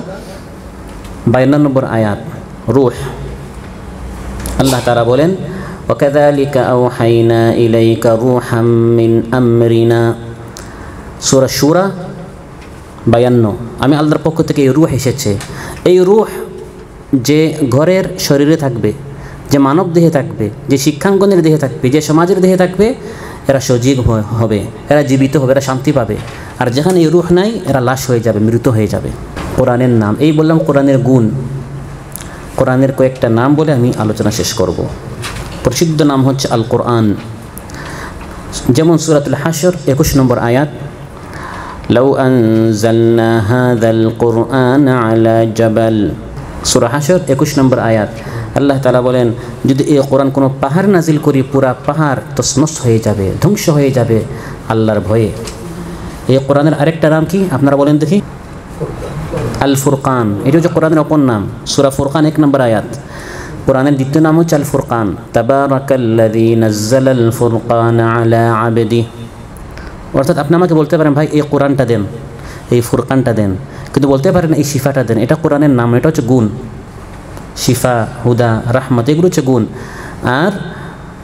52 নম্বর আয়াত, রূহ। আল্লাহ তাআলা বলেন ওয়াকাযালিকা আওহাইনা ইলাইকা রূহাম মিন আমরিনা। সূরা শুরা 52। আমি আল্লাহর পক্ষ থেকে এই রূহ এসেছে। এই রূহ যে ঘরের শরীরে থাকবে, যে মানব দেহে থাকবে, যে শিক্ষাঙ্গনের দেহে থাকবে, যে সমাজের দেহে থাকবে, এরা সজীব হবে, এরা জীবিত হবে, এরা শান্তি পাবে। আর যেখানে এই রূহ নাই এরা লাশ হয়ে যাবে, মৃত হয়ে যাবে। কোরআনের নাম, এই বললাম কোরআনের গুণ। কোরআনের কয়েকটা নাম বলে আমি আলোচনা শেষ করব। প্রসিদ্ধ নাম হচ্ছে আল কোরআন। যেমন সূরাতুল হাশর 21 নম্বর আয়াত, লাউ আনজালনা হাযাল কুরআন আলা জাবাল। সূরা হাশর 21 নম্বর আয়াত। আল্লাহ তাআলা বলেন যদি এই কোরআন কোনো পাহাড় নাজিল করি, পুরা পাহাড় তছনছ হয়ে যাবে, ধ্বংস হয়ে যাবে আল্লাহর ভয়ে। এই কোরআনের আরেকটা নাম কি আপনারা বলেন দেখি? আল ফুরকান। এটা হচ্ছে কোরআনের অপর নাম। সূরা ফুরকান 1 নম্বর আয়াত, কোরআনের দ্বিতীয় নাম হচ্ছে আল ফুরকান, তাবারাকাল্লাযী নাজ্জালাল ফুরকানা আলা আবদিহি। অর্থাৎ আপনি আমাকে বলতে পারেন ভাই এই কোরআনটা দেন, এই ফুরকানটা দেন, কিন্তু বলতে পারেন এই শিফাটা দেন। এটা কোরআনের নাম, এটা হচ্ছে গুণ। শিফা, হুদা, রাহমাত এগুলো হচ্ছে গুণ। আর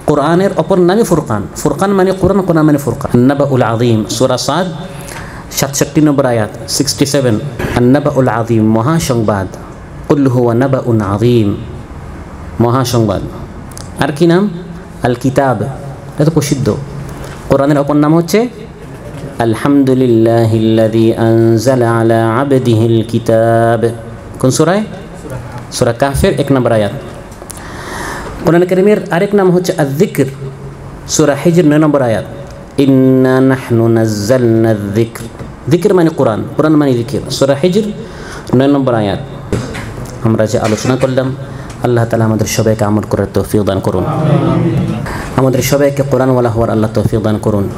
কোরআনের অপর নামই ফুরকান। ফুরকান মানে কোরআন, কোরআন মানে ফুরকান। আন-নাবাউল আযীম, সূরা সাদ 67 নম্বর আয়াত 67। আন-নাবাউল আযীম, মহাসংবাদ। কুল হুয়া নাবাউন আযীম, মহাসংবাদ। আর কি নাম? আল কিতাব, এটা তো প্রসিদ্ধ। কোরআনের অপর নাম হচ্ছে আলহামদুলিল্লাহিল্লাযী আনজালা আলা আবদিহিল কিতাব। কোন সূরায়? সূরা কাহফের 1 নম্বর আয়াত। কোরআন কারীমের আরেক নাম হচ্ছে আয-যিকর, সূরা হিজর 9 নম্বর আয়াত। ইন্না নাহনু নাযালনা আয-যিকর। যিকর মানে কোরআন, কোরআন মানে যিকর। সূরা হিজর 9 নম্বর আয়াত। আমরা যে আলোচনা করলাম, আল্লাহ তাআলা আমাদের সবাইকে আমল করার তৌফিক দান করুন। আমাদের সবাইকে কোরআনওয়ালা হওয়ার আল্লাহ তৌফিক দান করুন।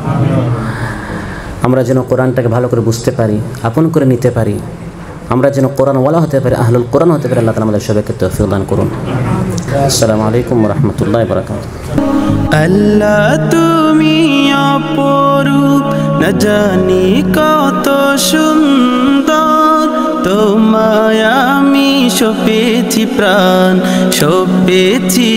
আমরা যেন কোরআনটাকে ভালো করে বুঝতে পারি, আপন করে নিতে পারি। আমরা যেন কোরআনওয়ালা হতে পারি, আহলুল কোরআন হতে পারি। আল্লাহ তাআলা আমাদের সবাইকে তৌফিক দান করুন। আসসালামু আলাইকুম ওয়া রাহমাতুল্লাহি ওয়া বারাকাতুহু। আল্লাহ তুমি অপরূপ, না জানি কত সুন্দর। তোমায় আমি সপেছি প্রাণ, সপেছি